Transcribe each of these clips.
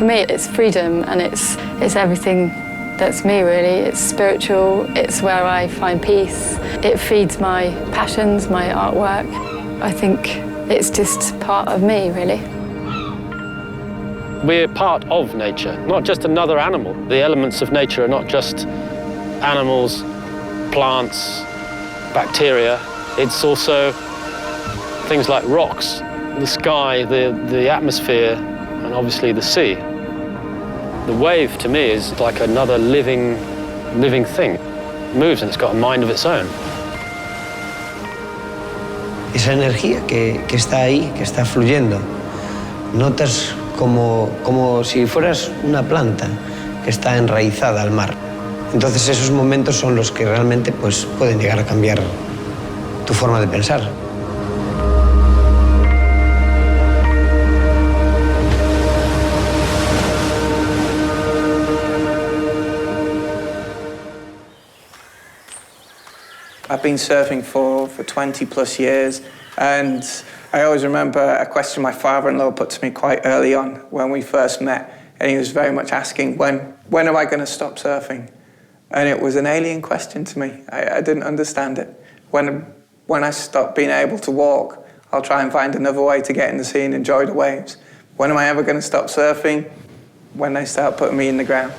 For me, it's freedom, and it's everything that's me, really. It's spiritual, it's where I find peace. It feeds my passions, my artwork. I think it's just part of me, really. We're part of nature, not just another animal. The elements of nature are not just animals, plants, bacteria. It's also things like rocks, the sky, the atmosphere, and obviously the sea. The wave, to me, is like another living thing. It moves and it's got a mind of its own. Esa energía que está ahí, que está fluyendo. Notas como si fueras una planta que está enraizada al mar. Entonces esos momentos son los que realmente pues, pueden llegar a cambiar tu forma de pensar. I've been surfing for 20 plus years, and I always remember a question my father-in-law put to me quite early on when we first met, and he was very much asking, when am I going to stop surfing? And it was an alien question to me. I didn't understand it. When I stop being able to walk, I'll try and find another way to get in the sea and enjoy the waves. When am I ever going to stop surfing? When they start putting me in the ground.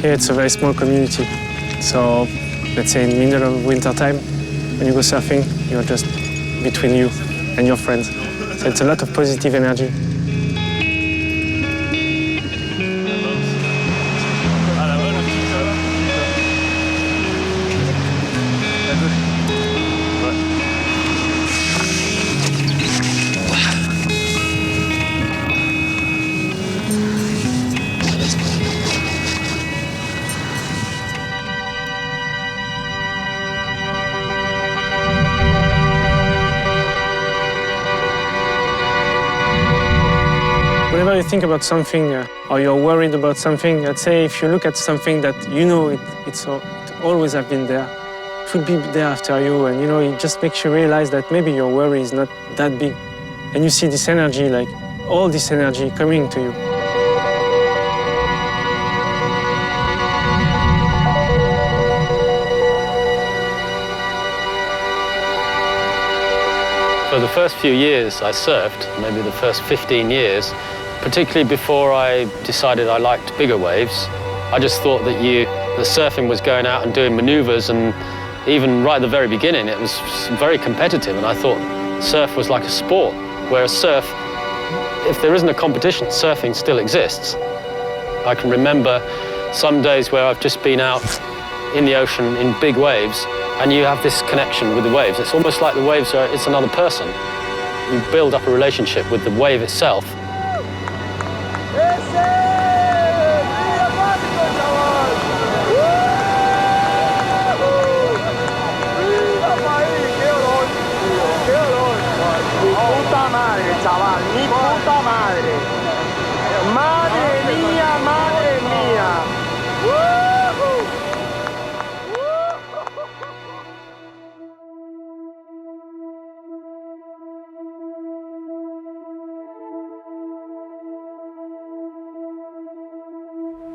Here it's a very small community. So let's say in the middle of winter time, when you go surfing, you're just between you and your friends. So it's a lot of positive energy. Whenever you think about something or you're worried about something, I'd say if you look at something that you know it always have been there, it will be there after you, and it just makes you realize that maybe your worry is not that big. And you see this energy, like all this energy coming to you. For the first few years I surfed, maybe the first 15 years, particularly before I decided I liked bigger waves, I just thought that the surfing was going out and doing maneuvers, and even right at the very beginning it was very competitive, and I thought surf was like a sport, whereas surf, if there isn't a competition, surfing still exists. I can remember some days where I've just been out in the ocean in big waves, and you have this connection with the waves. It's almost like the waves it's another person. You build up a relationship with the wave itself.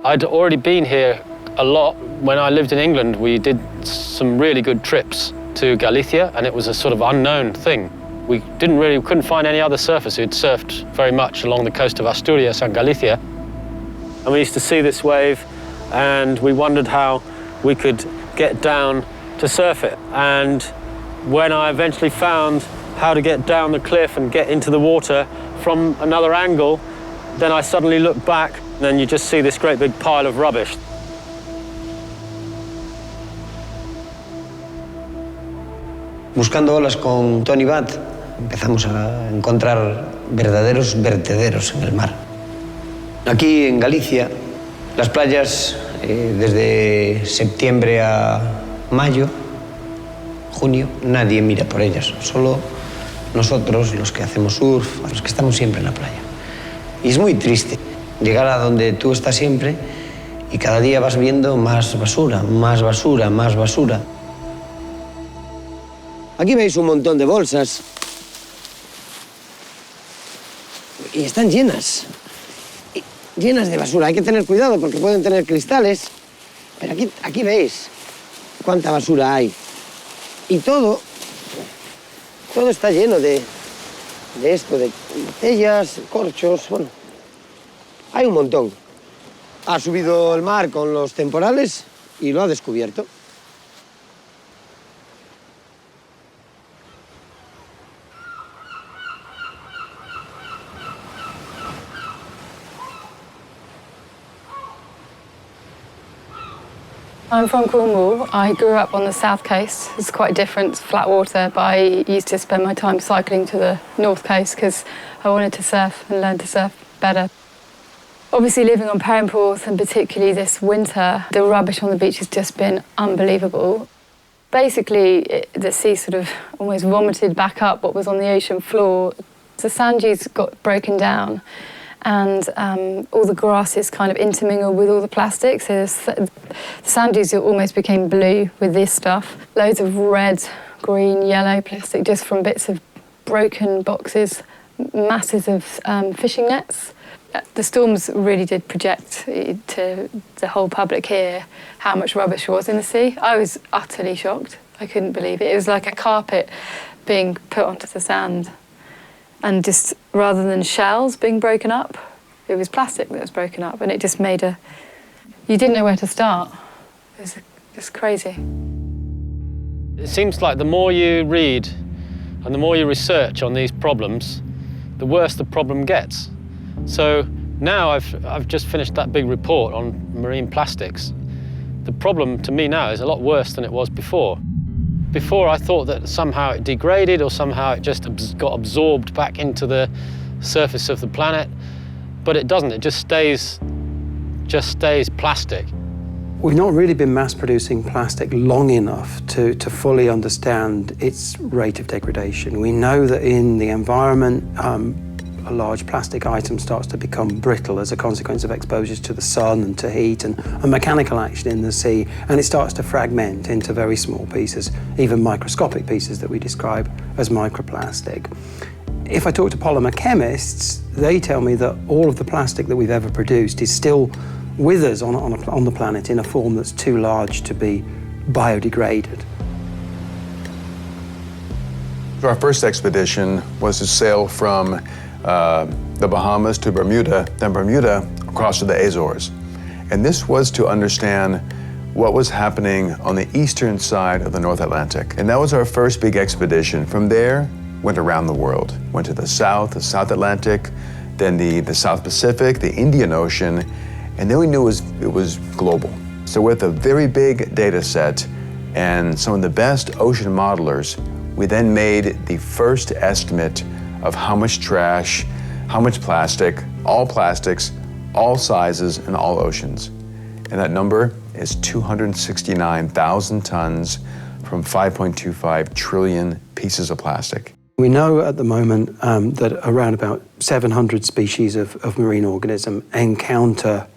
I'd already been here a lot. When I lived in England, we did some really good trips to Galicia, and it was a sort of unknown thing. We couldn't find any other surfers who'd surfed very much along the coast of Asturias and Galicia. And we used to see this wave, and we wondered how we could get down to surf it. And when I eventually found how to get down the cliff and get into the water from another angle, then I suddenly looked back, and then you just see this great big pile of rubbish. Buscando olas con Tony Bat, empezamos a encontrar verdaderos vertederos en el mar. Aquí en Galicia, las playas desde septiembre a mayo, junio, nadie mira por ellas, solo nosotros, los que hacemos surf, los que estamos siempre en la playa. Y es muy triste llegar a donde tú estás siempre y cada día vas viendo más basura, más basura, más basura. Aquí veis un montón de bolsas y están llenas de basura. Hay que tener cuidado porque pueden tener cristales, pero aquí veis cuánta basura hay. Y todo está lleno de esto, de botellas, corchos, bueno, hay un montón. Ha subido el mar con los temporales y lo ha descubierto. I'm from Cornwall. I grew up on the south coast. It's quite different, flat water, but I used to spend my time cycling to the north coast because I wanted to surf and learn to surf better. Obviously living on Perranporth, and particularly this winter, the rubbish on the beach has just been unbelievable. Basically, the sea sort of almost vomited back up what was on the ocean floor. The sand dunes got broken down, and all the grasses kind of intermingled with all the plastic. So the sand dunes almost became blue with this stuff. Loads of red, green, yellow plastic just from bits of broken boxes, masses of fishing nets. The storms really did project to the whole public here how much rubbish was in the sea. I was utterly shocked. I couldn't believe it. It was like a carpet being put onto the sand. And just rather than shells being broken up, it was plastic that was broken up, and it just made you didn't know where to start. It was just crazy. It seems like the more you read and the more you research on these problems, the worse the problem gets. So now I've just finished that big report on marine plastics. The problem to me now is a lot worse than it was before. Before I thought that somehow it degraded or somehow it just got absorbed back into the surface of the planet, but it doesn't. It just stays plastic. We've not really been mass producing plastic long enough to fully understand its rate of degradation. We know that in the environment, a large plastic item starts to become brittle as a consequence of exposures to the sun and to heat and a mechanical action in the sea, and it starts to fragment into very small pieces, even microscopic pieces that we describe as microplastic. If I talk to polymer chemists, they tell me that all of the plastic that we've ever produced is still with us on the planet in a form that's too large to be biodegraded. Our first expedition was to sail from the Bahamas to Bermuda, then Bermuda across to the Azores. And this was to understand what was happening on the eastern side of the North Atlantic. And that was our first big expedition. From there, went around the world. Went to the South Atlantic, then the South Pacific, the Indian Ocean, and then we knew it was global. So with a very big data set and some of the best ocean modelers, we then made the first estimate of how much trash, how much plastic, all plastics, all sizes, and all oceans. And that number is 269,000 tons from 5.25 trillion pieces of plastic. We know at the moment that around about 700 species of marine organism encounter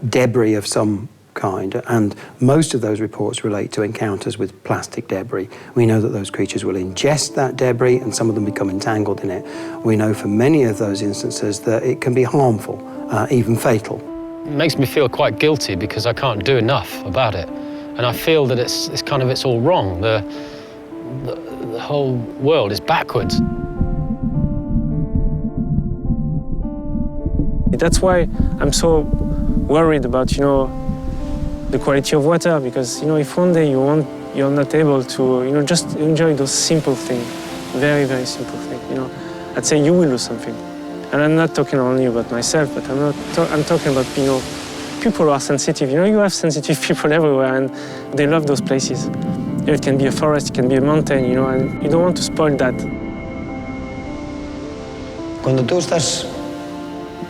debris of some kind, and most of those reports relate to encounters with plastic debris. We know that those creatures will ingest that debris and some of them become entangled in it. We know for many of those instances that it can be harmful, even fatal. It makes me feel quite guilty because I can't do enough about it. And I feel that it's all wrong. The whole world is backwards. That's why I'm so worried about, the quality of water, because, if one day you're not able to, just enjoy those simple things, very, very simple things, I'd say you will lose something. And I'm not talking only about myself, but I'm talking about, people who are sensitive. You have sensitive people everywhere, and they love those places. You know, it can be a forest, it can be a mountain, you know, and you don't want to spoil that. Cuando tú estás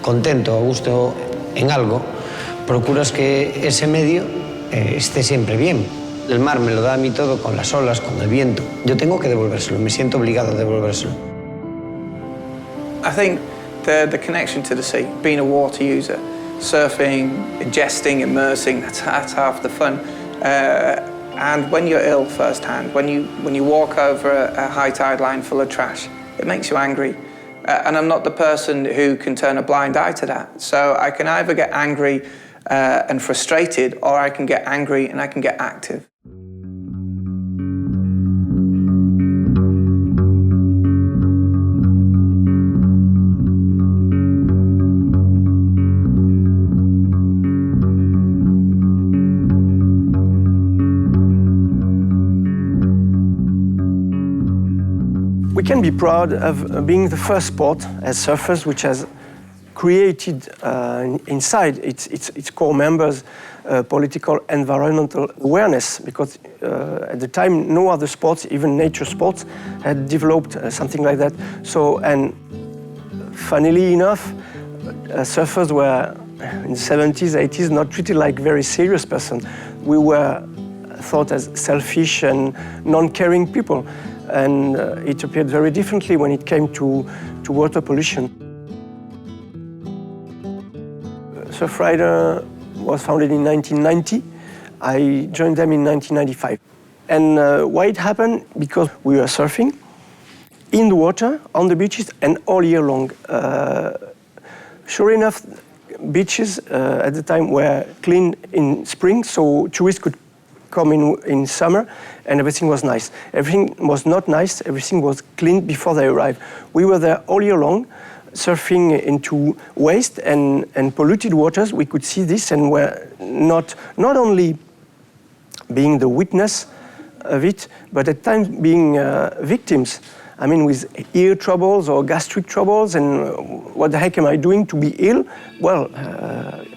contento, a gusto en algo, procuras que ese medio esté siempre bien. El mar me lo da a mí todo con las olas, con el viento. Yo tengo que devolvérselo, me siento obligado a devolvérselo. I think the connection to the sea, being a water user, surfing, ingesting, immersing, that's half the fun. And when you're ill firsthand, when you walk over a high tide line full of trash, it makes you angry. And I'm not the person who can turn a blind eye to that. So I can either get angry and frustrated, or I can get angry and I can get active. We can be proud of being the first sport as surfers which has created inside its core members political environmental awareness, because at the time no other sports, even nature sports, had developed something like that. So, and funnily enough, surfers were in the 70s, 80s not treated like very serious person. We were thought as selfish and non-caring people. And it appeared very differently when it came to water pollution. Surfrider was founded in 1990. I joined them in 1995. And why it happened? Because we were surfing in the water, on the beaches, and all year long. Sure enough, beaches at the time were clean in spring, so tourists could come in summer, and everything was nice. Everything was not nice, everything was clean before they arrived. We were there all year long, surfing into waste and polluted waters. We could see this, and were not only being the witness of it, but at times being victims. I mean, with ear troubles or gastric troubles, and what the heck am I doing to be ill? Well,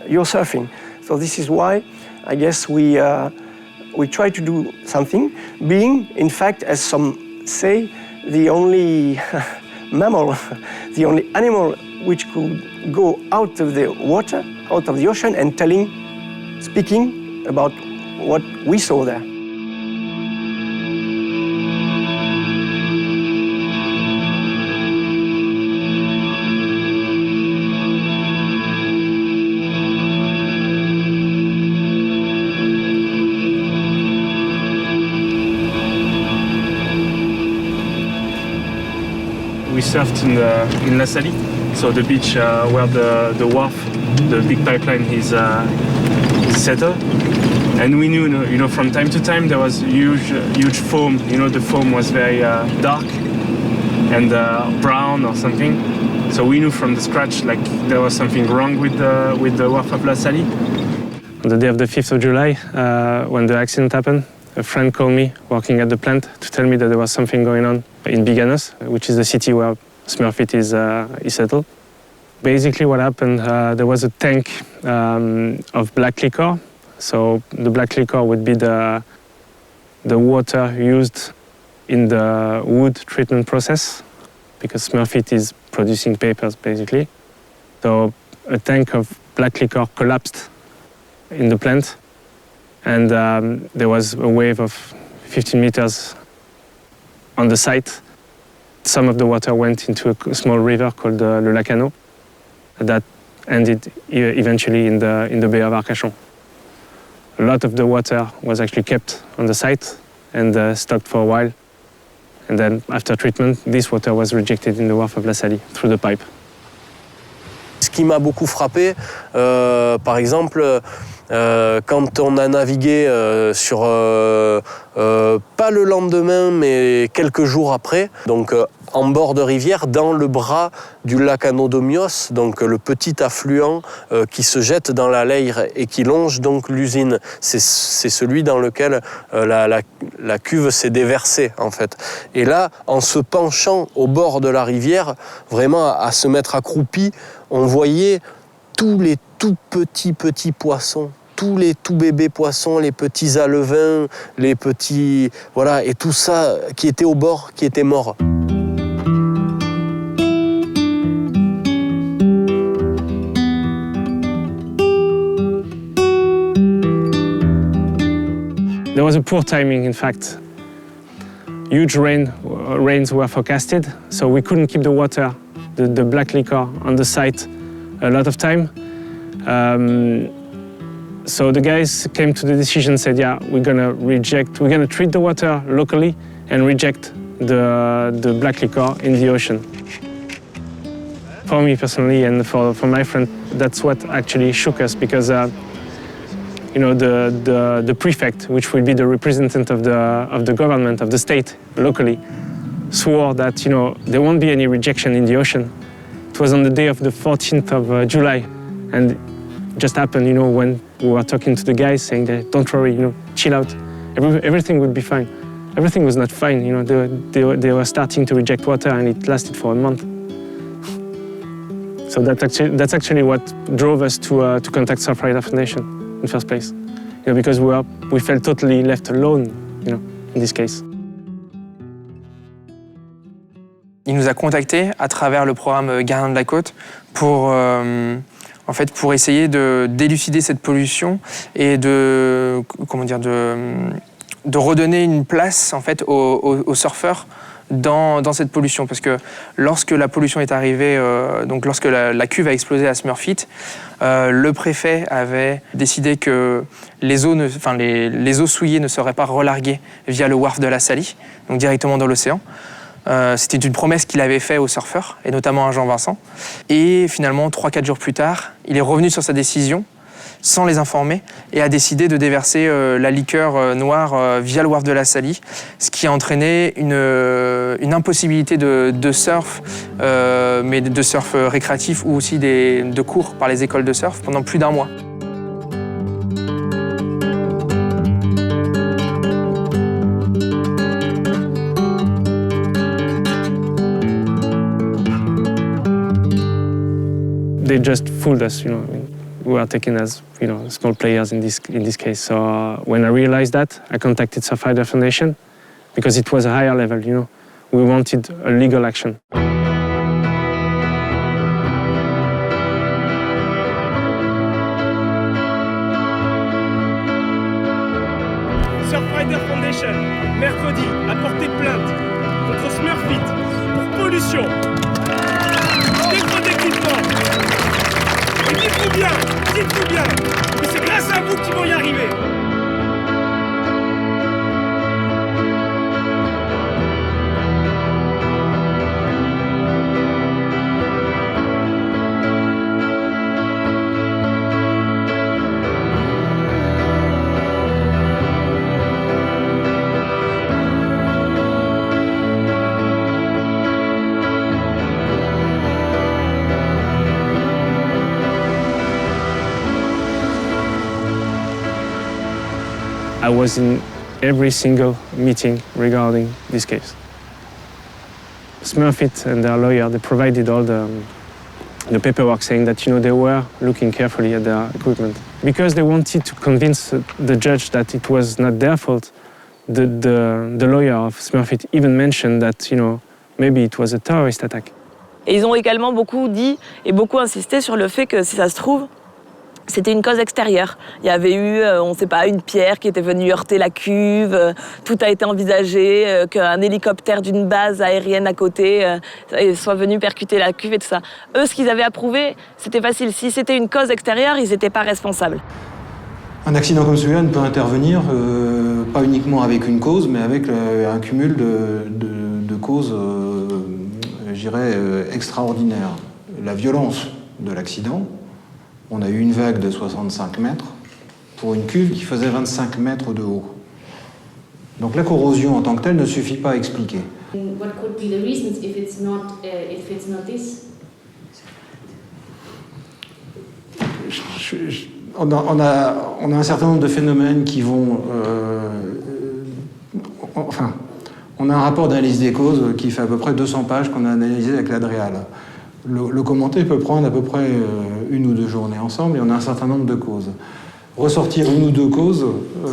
you're surfing. So this is why I guess we try to do something, being, in fact, as some say, the only mammal, the only animal which could go out of the water, out of the ocean, and speaking about what we saw there. We surfed in La Salie, so the beach where the wharf, the big pipeline is settled. And we knew, you know, from time to time there was huge foam. You know, the foam was very dark and brown or something. So we knew from the scratch like there was something wrong with the wharf of La Salie. On the day of the 5th of July, when the accident happened, a friend called me working at the plant to tell me that there was something going on in Biganos, which is the city where Smurfit is settled. Basically what happened, there was a tank of black liquor. So the black liquor would be the water used in the wood treatment process, because Smurfit is producing papers basically. So a tank of black liquor collapsed in the plant, and there was a wave of 15 meters on the site. Some of the water went into a small river called Le Lacano that ended eventually in the Bay of Arcachon. A lot of the water was actually kept on the site and stocked for a while. And then after treatment, this water was rejected in the wharf of La Salie through the pipe. Ce qui m'a beaucoup frappé, par exemple, quand on a navigué sur, pas le lendemain, mais quelques jours après, donc en bord de rivière, dans le bras du lac Anodomios, donc le petit affluent qui se jette dans la Leyre et qui longe donc l'usine. C'est celui dans lequel la cuve s'est déversée, en fait. Et là, en se penchant au bord de la rivière, vraiment à se mettre accroupi, on voyait tous les tout petits poissons tous les tout bébés poissons, les petits alevins, les petits... Voilà, et tout ça qui était au bord, qui était mort. There was a poor timing, in fact. Huge rains were forecasted, so we couldn't keep the water, the black liquor, on the site a lot of time. So the guys came to the decision, said, yeah, we're gonna treat the water locally and reject the black liquor in the ocean. For me personally and for my friend, that's what actually shook us, because the prefect, which will be the representative of the government, of the state, locally, swore that, there won't be any rejection in the ocean. It was on the day of the 14th of July, and it just happened, when we were talking to the guys, saying that, don't worry, chill out, everything will be fine. Everything was not fine, they were starting to reject water, and it lasted for a month. So that's actually what drove us to contact Surfistas Foundation. In the first place, because we felt totally left alone, in this case. Il nous a contactés à travers le programme Gardiens de la Côte pour essayer de d'élucider cette pollution et de redonner une place aux surfeurs dans cette pollution, parce que lorsque la pollution est arrivée, lorsque la cuve a explosé à Smurfit, le préfet avait décidé que les eaux souillées ne seraient pas relarguées via le wharf de la Salie, donc directement dans l'océan. C'était une promesse qu'il avait faite aux surfeurs, et notamment à Jean-Vincent. Et finalement, 3-4 jours plus tard, il est revenu sur sa décision, sans les informer, et a décidé de déverser la liqueur noire via le wharf de la Salie, ce qui a entraîné une impossibilité de surf, mais de surf récréatif ou aussi de cours par les écoles de surf pendant plus d'1 mois. They just fooled us, We were taken as, small players in this case. So when I realized that, I contacted Surfistas Foundation, because it was a higher level, We wanted a legal action. Surfistas Foundation, mercredi, a porté plainte contre Smurfit pour pollution, défaut d'équipement. Et dites-vous bien, que c'est grâce à vous qu'ils vont y arriver. I was in every single meeting regarding this case. Smurfit and their lawyer, they provided all the paperwork saying that, they were looking carefully at their equipment. Because they wanted to convince the judge that it was not their fault, the lawyer of Smurfit even mentioned that, maybe it was a terrorist attack. Et ils ont également beaucoup dit et beaucoup insisté sur le fait que, si ça se trouve, c'était une cause extérieure. Il y avait eu, on ne sait pas, une pierre qui était venue heurter la cuve. Tout a été envisagé, qu'un hélicoptère d'une base aérienne à côté soit venu percuter la cuve et tout ça. Eux, ce qu'ils avaient approuvé, c'était facile. Si c'était une cause extérieure, ils n'étaient pas responsables. Un accident comme celui-là ne peut intervenir pas uniquement avec une cause, mais avec un cumul de causes, je dirais, extraordinaires. La violence de l'accident. On a eu une vague de 65 mètres pour une cuve qui faisait 25 mètres de haut. Donc la corrosion en tant que telle ne suffit pas à expliquer. What could be the reasons if it's not this? On a un certain nombre de phénomènes qui vont... on a un rapport d'analyse des causes qui fait à peu près 200 pages qu'on a analysé avec l'Adréal. Le commenter peut prendre à peu près 1 ou 2 journées ensemble, et on a un certain nombre de causes. Ressortir une ou deux causes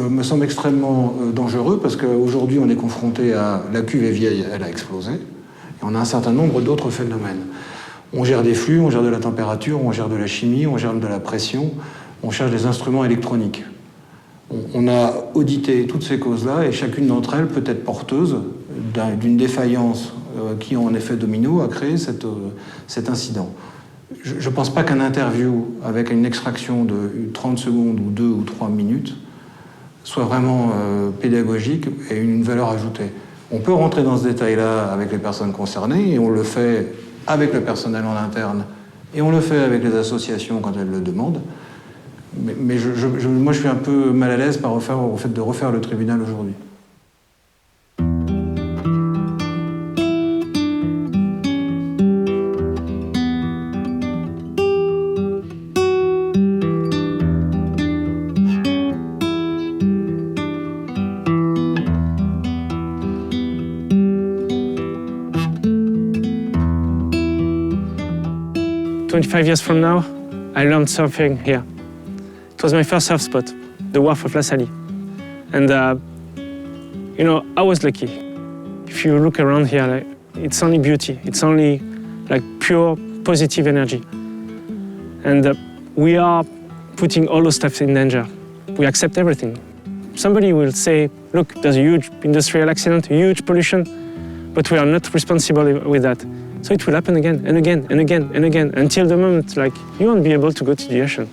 me semble extrêmement dangereux parce qu'aujourd'hui on est confronté à la cuve est vieille, elle a explosé, et on a un certain nombre d'autres phénomènes. On gère des flux, on gère de la température, on gère de la chimie, on gère de la pression, on cherche des instruments électroniques. On a audité toutes ces causes-là et chacune d'entre elles peut être porteuse d'une défaillance qui, en effet domino, a créé cet incident. Je ne pense pas qu'un interview avec une extraction de 30 secondes ou 2 ou 3 minutes soit vraiment pédagogique et une valeur ajoutée. On peut rentrer dans ce détail-là avec les personnes concernées et on le fait avec le personnel en interne et on le fait avec les associations quand elles le demandent. Mais moi, je suis un peu mal à l'aise au fait de refaire le tribunal aujourd'hui. Years from now, I learned surfing here. It was my first surf spot, the wharf of La Salle. And, I was lucky. If you look around here, it's only beauty. It's only pure positive energy. And we are putting all those stuff in danger. We accept everything. Somebody will say, look, there's a huge industrial accident, huge pollution, but we are not responsible with that. So it will happen again and again and again and again until the moment, you won't be able to go to the ocean.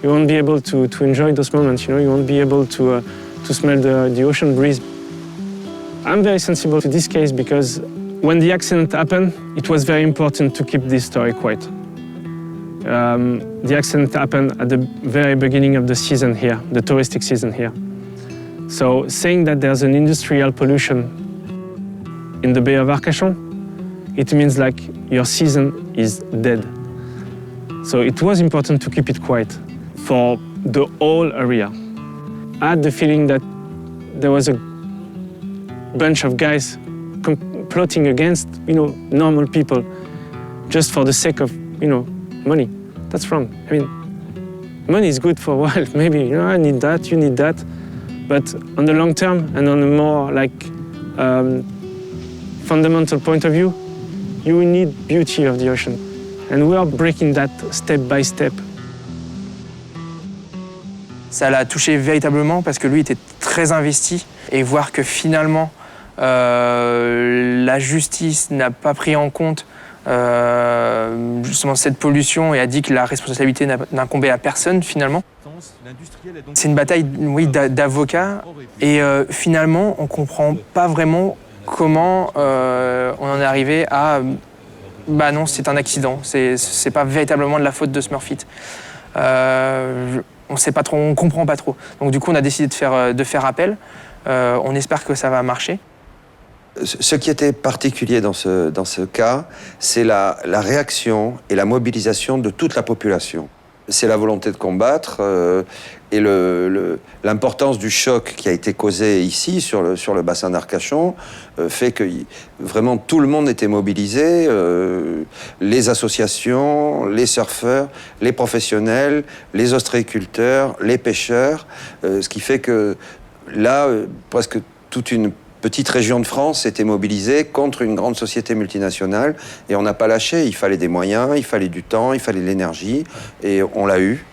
You won't be able to enjoy those moments, you won't be able to smell the ocean breeze. I'm very sensible to this case because when the accident happened, it was very important to keep this story quiet. The accident happened at the very beginning of the season here, the touristic season here. So saying that there's an industrial pollution in the Bay of Arcachon, it means your season is dead. So it was important to keep it quiet for the whole area. I had the feeling that there was a bunch of guys plotting against, normal people just for the sake of, money. That's wrong. I mean, money is good for a while. Maybe, I need that, you need that. But on the long term and on a more fundamental point of view, you need beauty of the ocean. And we are breaking that step by step. Ça l'a touché véritablement parce que lui était très investi et voir que finalement la justice n'a pas pris en compte justement cette pollution et a dit que la responsabilité n'incombait à personne finalement. C'est une bataille d'avocats et finalement on comprend pas vraiment comment on en est arrivé à non, c'est un accident, c'est pas véritablement de la faute de Smurfit. On sait pas trop, on comprend pas trop. Donc du coup on a décidé de faire appel. On espère que ça va marcher. Ce qui était particulier dans ce cas, c'est la réaction et la mobilisation de toute la population. C'est la volonté de combattre et l'importance du choc qui a été causé ici, sur le bassin d'Arcachon, fait que vraiment tout le monde était mobilisé, les associations, les surfeurs, les professionnels, les ostréiculteurs, les pêcheurs, ce qui fait que là, presque toute une petite région de France était mobilisée contre une grande société multinationale et on n'a pas lâché. Il fallait des moyens, il fallait du temps, il fallait de l'énergie et on l'a eu.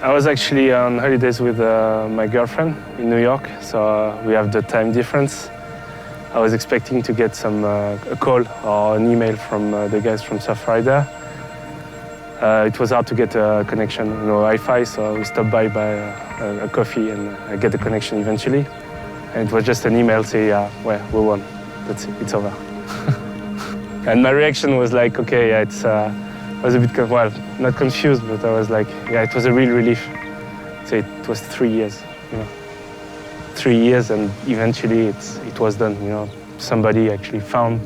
I was actually on holidays with my girlfriend in New York, so we have the time difference. I was expecting to get a call or an email from the guys from Surfrider. It was hard to get a connection, Wi-Fi, so we stopped by a coffee and I get the connection eventually. And it was just an email saying, we won. That's it, it's over. And my reaction was okay, I was a bit, not confused, but I was it was a real relief. So it was 3 years, 3 years, and eventually it was done. Somebody actually found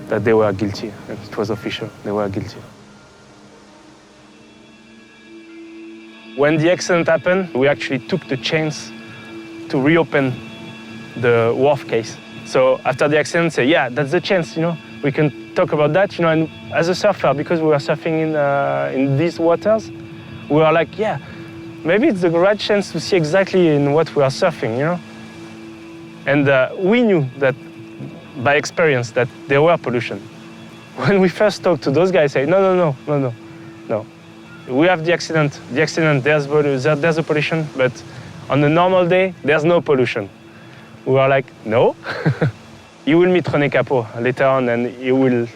that they were guilty, and it was official. They were guilty. When the accident happened, we actually took the chance to reopen the wharf case. So after the accident, say, yeah, that's the chance, you know. We can talk about that, you know. And as a surfer, because we were surfing in these waters, we were like, yeah, maybe it's the right chance to see exactly in what we are surfing, you know. And we knew that by experience that there were pollution. When we first talked to those guys, say, no. We have the accident, there's a pollution, but on a normal day, there's no pollution. We were like, no. You will meet René Capot later on, and he will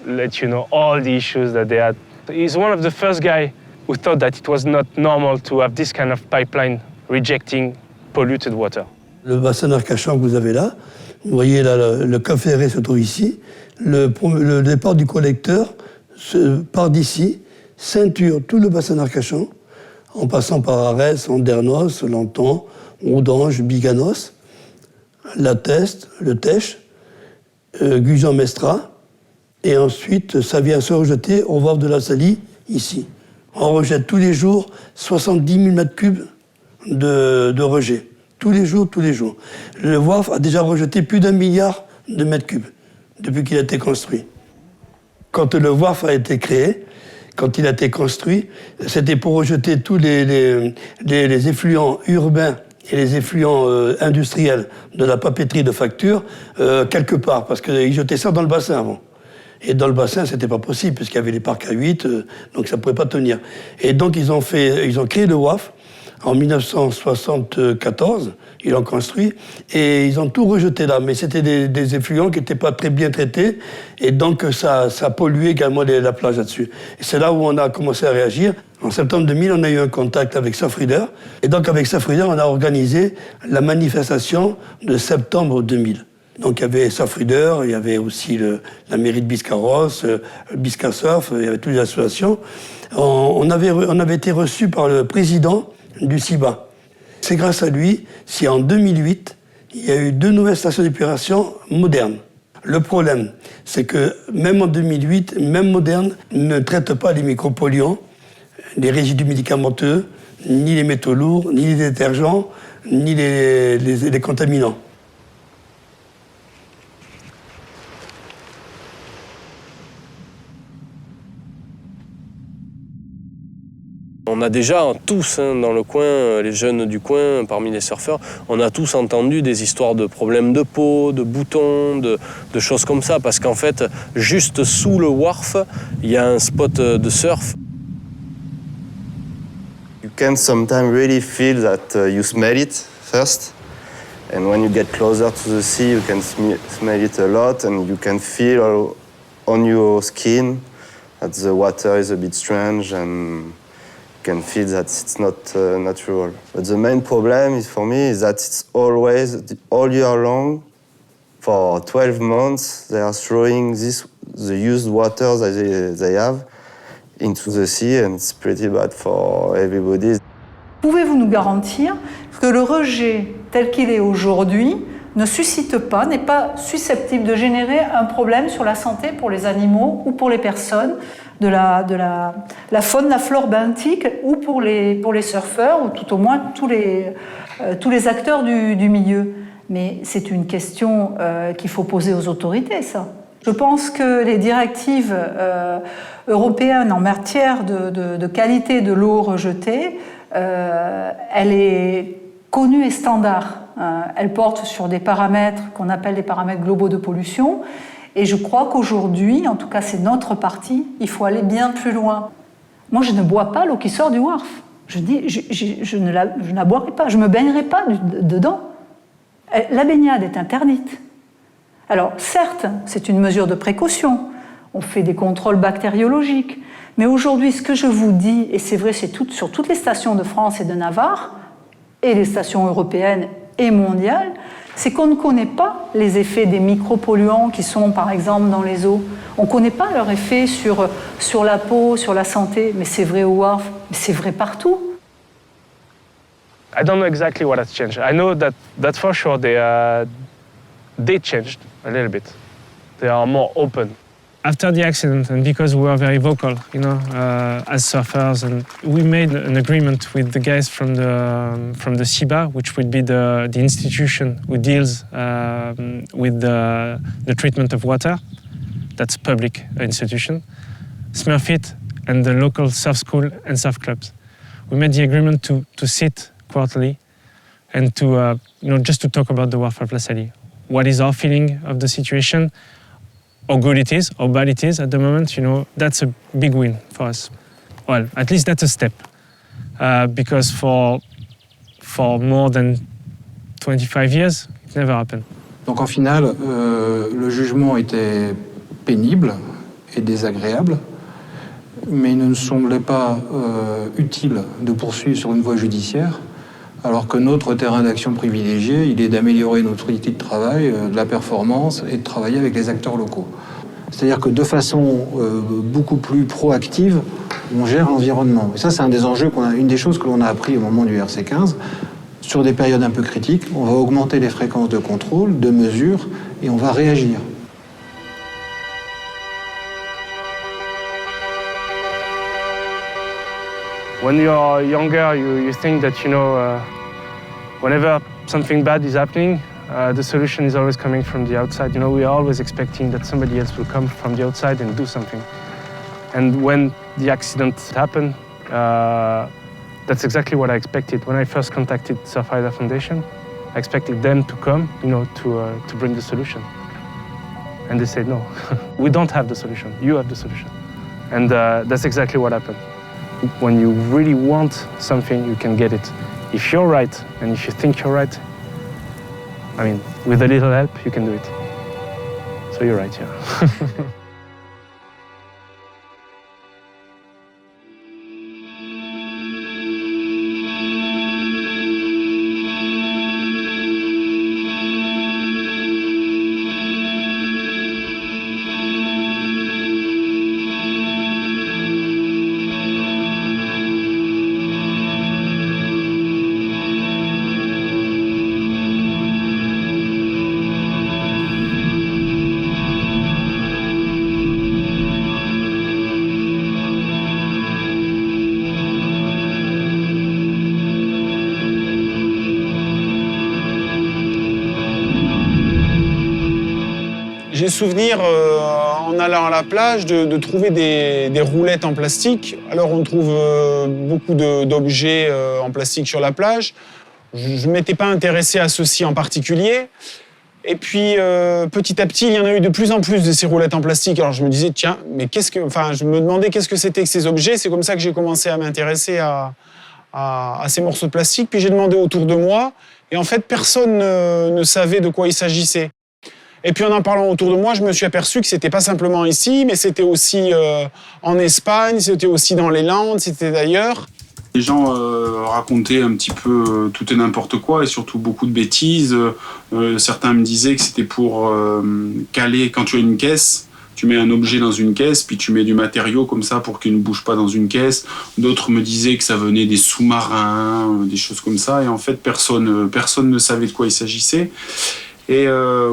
let you know all the issues that they had. He's one of the first guys who thought that it was not normal to have this kind of pipeline rejecting polluted water. Le bassin d'Arcachon que vous avez là, vous voyez là, le cap ferré se trouve ici. Le départ du collecteur part d'ici, ceinture tout le bassin d'Arcachon, en passant par Arès, Andernos, Lanton, Oudange, Biganos, La Teste, le Tèche, Gujan-Mestra, et ensuite ça vient se rejeter au wharf de la Salie, ici. On rejette tous les jours 70 000 mètres cubes de rejet. Tous les jours. Le wharf a déjà rejeté plus d'1 milliard de mètres cubes depuis qu'il a été construit. Quand le wharf a été créé, quand il a été construit, c'était pour rejeter tous les effluents urbains et les effluents industriels de la papeterie de facture quelque part, parce qu'ils jetaient ça dans le bassin avant. Et dans le bassin, c'était pas possible, puisqu'il y avait les parcs à 8, donc ça pouvait pas tenir. Et donc ils ont créé le WAF en 1974, ils l'ont construit, et ils ont tout rejeté là. Mais c'était des effluents qui n'étaient pas très bien traités, et donc ça polluait également la plage là-dessus. Et c'est là où on a commencé à réagir. En septembre 2000, on a eu un contact avec Surfistas, et donc avec Surfistas, on a organisé la manifestation de septembre 2000. Donc il y avait Surfistas, il y avait aussi la mairie de Biscarrosse, Biscarsurf, il y avait toutes les associations. On avait été reçus par le président du CIBA. C'est grâce à lui si en 2008, il y a eu 2 nouvelles stations d'épuration modernes. Le problème, c'est que même en 2008, même modernes ne traitent pas les micropolluants, les résidus médicamenteux, ni les métaux lourds, ni les détergents, ni les contaminants. On a déjà tous dans le coin, les jeunes du coin, parmi les surfeurs, on a tous entendu des histoires de problèmes de peau, de boutons, de choses comme ça, parce qu'en fait, juste sous le wharf, il y a un spot de surf. You can sometimes really feel that you smell it first, and when you get closer to the sea, you can smell it a lot, and you can feel on your skin that the water is a bit strange, and can feel that it's not natural. But the main problem is for me is that it's always, all year long, for 12 months, they are throwing the used water that they have into the sea, and it's pretty bad for everybody. Pouvez-vous nous garantir que le rejet tel qu'il est aujourd'hui ne suscite pas, n'est pas susceptible de générer un problème sur la santé pour les animaux ou pour les personnes, de la faune, la flore benthique, ou pour les surfeurs, ou tout au moins tous les acteurs du milieu. Mais c'est une question qu'il faut poser aux autorités, ça. Je pense que les directives européennes en matière de qualité de l'eau rejetée, elle est connue et standard. Elle porte sur des paramètres qu'on appelle des paramètres globaux de pollution. Et je crois qu'aujourd'hui, en tout cas c'est notre parti, il faut aller bien plus loin. Moi, je ne bois pas l'eau qui sort du wharf. Je ne la boirai pas, je ne me baignerai pas dedans. La baignade est interdite. Alors, certes, c'est une mesure de précaution. On fait des contrôles bactériologiques. Mais aujourd'hui, ce que je vous dis, et c'est vrai, c'est sur toutes les stations de France et de Navarre, et les stations européennes et mondiales, c'est qu'on ne connaît pas les effets des micropolluants qui sont, par exemple, dans les eaux. On ne connaît pas leur effet sur la peau, sur la santé. Mais c'est vrai au wharf, mais c'est vrai partout. I don't know exactly what has changed. I know that for sure they changed a little bit. They are more open. after the accident, and because we were very vocal, as surfers, and we made an agreement with the guys from the CIBA, which would be the institution who deals with the treatment of water. That's a public institution. Smurfit and the local surf school and surf clubs. We made the agreement to sit quarterly and to just to talk about the Wharf of La Salie. What is our feeling of the situation? How good it is, how bad it is at the moment, that's a big win for us. Well, at least that's a step. Because for more than 25 years, it never happened. Donc en finale, le jugement était pénible et désagréable, mais il ne nous semblait pas utile de poursuivre sur une voie judiciaire, alors que notre terrain d'action privilégié, il est d'améliorer notre outil de travail, de la performance et de travailler avec les acteurs locaux. C'est-à-dire que de façon beaucoup plus proactive, on gère l'environnement. Et ça, c'est un des enjeux une des choses que l'on a appris au moment du RC15. Sur des périodes un peu critiques, on va augmenter les fréquences de contrôle, de mesure, et on va réagir. When you're younger, you think that, whenever something bad is happening, the solution is always coming from the outside. We are always expecting that somebody else will come from the outside and do something. And when the accident happened, that's exactly what I expected. When I first contacted Surfrider Foundation, I expected them to come, to bring the solution. And they said, no, we don't have the solution. You have the solution. And that's exactly what happened. When you really want something, you can get it. If you're right, and if you think you're right, with a little help, you can do it. So you're right, yeah. J'ai souvenir, en allant à la plage, de trouver des roulettes en plastique. Alors on trouve beaucoup d'objets en plastique sur la plage. Je ne m'étais pas intéressé à ceci en particulier. Et puis petit à petit, il y en a eu de plus en plus de ces roulettes en plastique. Alors je me disais, tiens, mais je me demandais qu'est-ce que c'était que ces objets. C'est comme ça que j'ai commencé à m'intéresser à ces morceaux de plastique. Puis j'ai demandé autour de moi. Et en fait, personne ne savait de quoi il s'agissait. Et puis en parlant autour de moi, je me suis aperçu que c'était pas simplement ici, mais c'était aussi en Espagne, c'était aussi dans les Landes, c'était d'ailleurs. Les gens racontaient un petit peu tout et n'importe quoi et surtout beaucoup de bêtises. Certains me disaient que c'était pour caler, quand tu as une caisse, tu mets un objet dans une caisse, puis tu mets du matériau comme ça pour qu'il ne bouge pas dans une caisse. D'autres me disaient que ça venait des sous-marins, des choses comme ça. Et en fait, personne ne savait de quoi il s'agissait. Et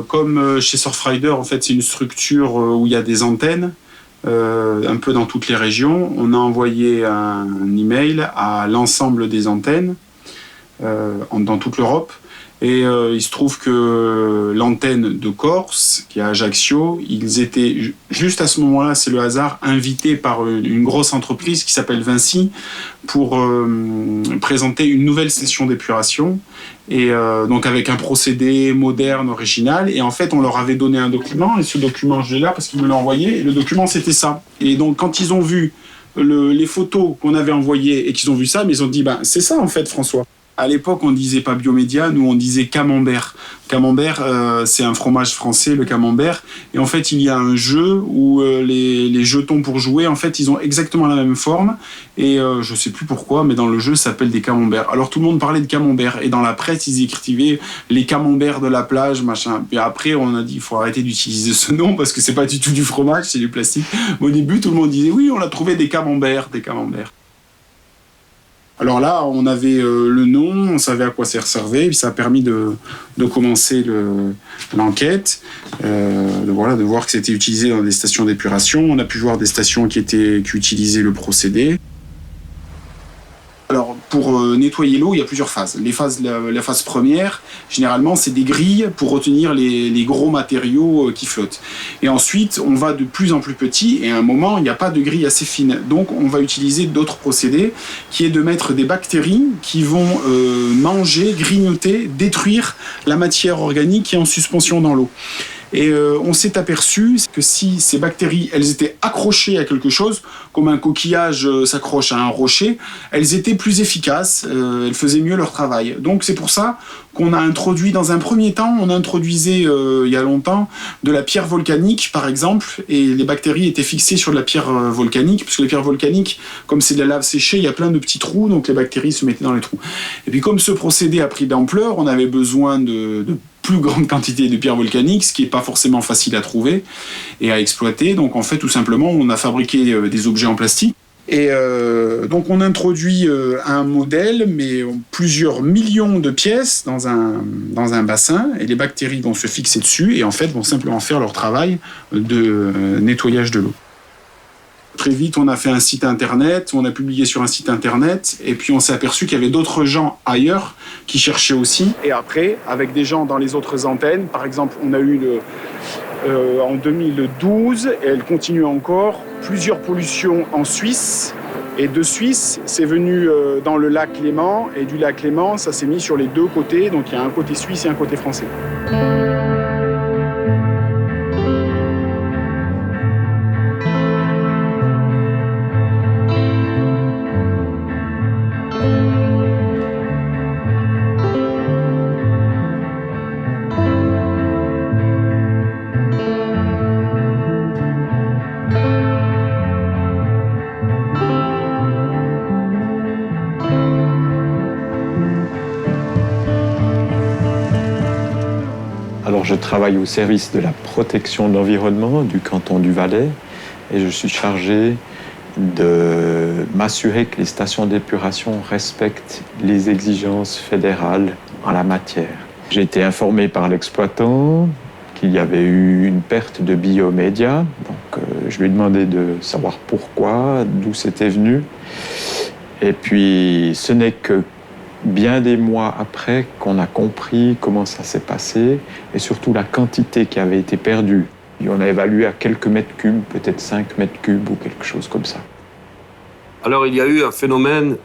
comme chez Surfrider, en fait, c'est une structure où il y a des antennes, un peu dans toutes les régions. On a envoyé un email à l'ensemble des antennes dans toute l'Europe. Et il se trouve que l'antenne de Corse, qui est à Ajaccio, ils étaient juste à ce moment-là, c'est le hasard, invités par une grosse entreprise qui s'appelle Vinci pour présenter une nouvelle session d'épuration. Et donc avec un procédé moderne, original. Et en fait, on leur avait donné un document. Et ce document, je l'ai là parce qu'ils me l'ont envoyé. Et le document, c'était ça. Et donc, quand ils ont vu les photos qu'on avait envoyées et qu'ils ont vu ça, mais ils ont dit, c'est ça en fait, François. À l'époque, on disait pas biomédia, nous on disait camembert. Camembert, c'est un fromage français, le camembert. Et en fait, il y a un jeu où les jetons pour jouer, en fait, ils ont exactement la même forme. Et je sais plus pourquoi, mais dans le jeu, ça s'appelle des camemberts. Alors tout le monde parlait de camembert. Et dans la presse, ils écrivaient les camemberts de la plage, machin. Puis après, on a dit, il faut arrêter d'utiliser ce nom parce que c'est pas du tout du fromage, c'est du plastique. Mais au début, tout le monde disait, oui, on a trouvé des camemberts, des camemberts. Alors là, on avait le nom, on savait à quoi ça servait, puis ça a permis de commencer l'enquête, de voir que c'était utilisé dans des stations d'épuration. On a pu voir des stations qui utilisaient le procédé. Alors, pour nettoyer l'eau, il y a plusieurs phases. La phase première, généralement, c'est des grilles pour retenir les gros matériaux qui flottent. Et ensuite, on va de plus en plus petit, et à un moment, il n'y a pas de grille assez fine. Donc, on va utiliser d'autres procédés, qui est de mettre des bactéries qui vont manger, grignoter, détruire la matière organique qui est en suspension dans l'eau. Et on s'est aperçu que si ces bactéries, elles étaient accrochées à quelque chose, comme un coquillage s'accroche à un rocher, elles étaient plus efficaces, elles faisaient mieux leur travail. Donc c'est pour ça qu'on a introduit, dans un premier temps, on a introduisé il y a longtemps de la pierre volcanique, par exemple, et les bactéries étaient fixées sur de la pierre volcanique, puisque les pierres volcaniques, comme c'est de la lave séchée, il y a plein de petits trous, donc les bactéries se mettaient dans les trous. Et puis comme ce procédé a pris d'ampleur, on avait besoin de plus grande quantité de pierres volcaniques, ce qui n'est pas forcément facile à trouver et à exploiter. Donc en fait, tout simplement, on a fabriqué des objets en plastique. Et donc on introduit un modèle, mais plusieurs millions de pièces dans un bassin, et les bactéries vont se fixer dessus et en fait vont simplement faire leur travail de nettoyage de l'eau. Très vite, on a fait un site internet, on a publié sur un site internet, et puis on s'est aperçu qu'il y avait d'autres gens ailleurs qui cherchaient aussi. Et après, avec des gens dans les autres antennes, par exemple, on a eu en 2012, et elle continue encore, plusieurs pollutions en Suisse. Et de Suisse, c'est venu dans le lac Léman, et du lac Léman, ça s'est mis sur les deux côtés, donc il y a un côté suisse et un côté français. Alors je travaille au service de la protection de l'environnement du canton du Valais et je suis chargé de m'assurer que les stations d'épuration respectent les exigences fédérales en la matière. J'ai été informé par l'exploitant qu'il y avait eu une perte de biomédia, donc je lui ai demandé de savoir pourquoi, d'où c'était venu. Et puis ce n'est que bien des mois après qu'on a compris comment ça s'est passé et surtout la quantité qui avait été perdue. Et on a évalué à quelques mètres cubes, peut-être 5 mètres cubes ou quelque chose comme ça. Alors il y a eu un phénomène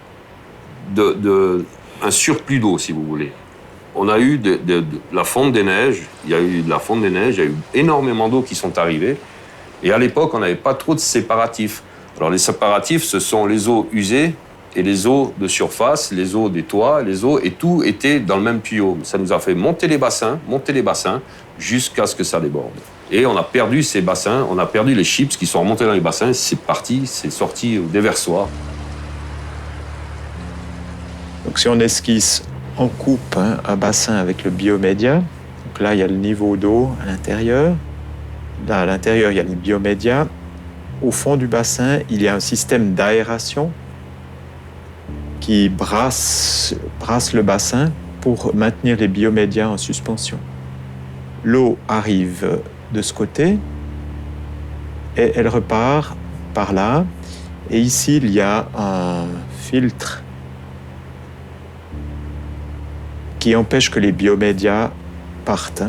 un surplus d'eau, si vous voulez. On a eu de la fonte des neiges, il y a eu de la fonte des neiges, il y a eu énormément d'eau qui sont arrivées. Et à l'époque, on n'avait pas trop de séparatifs. Alors les séparatifs, ce sont les eaux usées et les eaux de surface, les eaux des toits, les eaux, et tout était dans le même tuyau. Ça nous a fait monter les bassins, jusqu'à ce que ça déborde. Et on a perdu ces bassins, on a perdu les chips qui sont remontés dans les bassins, c'est parti, c'est sorti au déversoir. Donc si on esquisse en coupe un bassin avec le biomédia, donc là il y a le niveau d'eau à l'intérieur, là à l'intérieur il y a les biomédias, au fond du bassin il y a un système d'aération qui brasse le bassin pour maintenir les biomédias en suspension. L'eau arrive de ce côté et elle repart par là. Et ici, il y a un filtre qui empêche que les biomédias partent.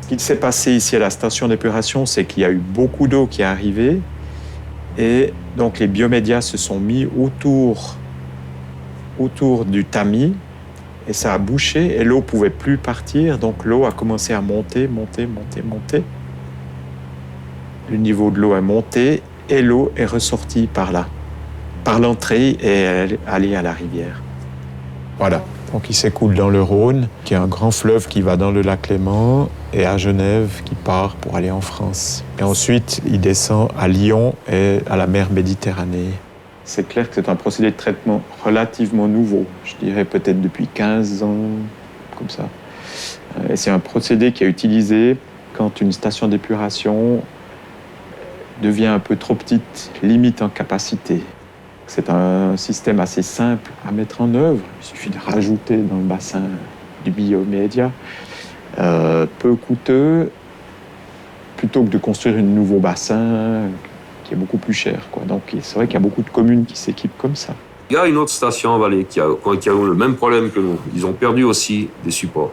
Ce qui s'est passé ici à la station d'épuration, c'est qu'il y a eu beaucoup d'eau qui est arrivée et donc les biomédias se sont mis autour du tamis et ça a bouché et l'eau ne pouvait plus partir, donc l'eau a commencé à monter. Le niveau de l'eau a monté et l'eau est ressortie par là, par l'entrée et elle est allée à la rivière. Voilà, donc il s'écoule dans le Rhône, qui est un grand fleuve qui va dans le lac Léman, et à Genève, qui part pour aller en France. Et ensuite, il descend à Lyon et à la mer Méditerranée. C'est clair que c'est un procédé de traitement relativement nouveau, je dirais peut-être depuis 15 ans, comme ça. Et c'est un procédé qui est utilisé quand une station d'épuration devient un peu trop petite, limite en capacité. C'est un système assez simple à mettre en œuvre. Il suffit de rajouter dans le bassin du biomédia. Peu coûteux, plutôt que de construire un nouveau bassin qui est beaucoup plus cher, quoi. Donc c'est vrai qu'il y a beaucoup de communes qui s'équipent comme ça. Il y a une autre station en Valais qui a eu le même problème que nous. Ils ont perdu aussi des supports.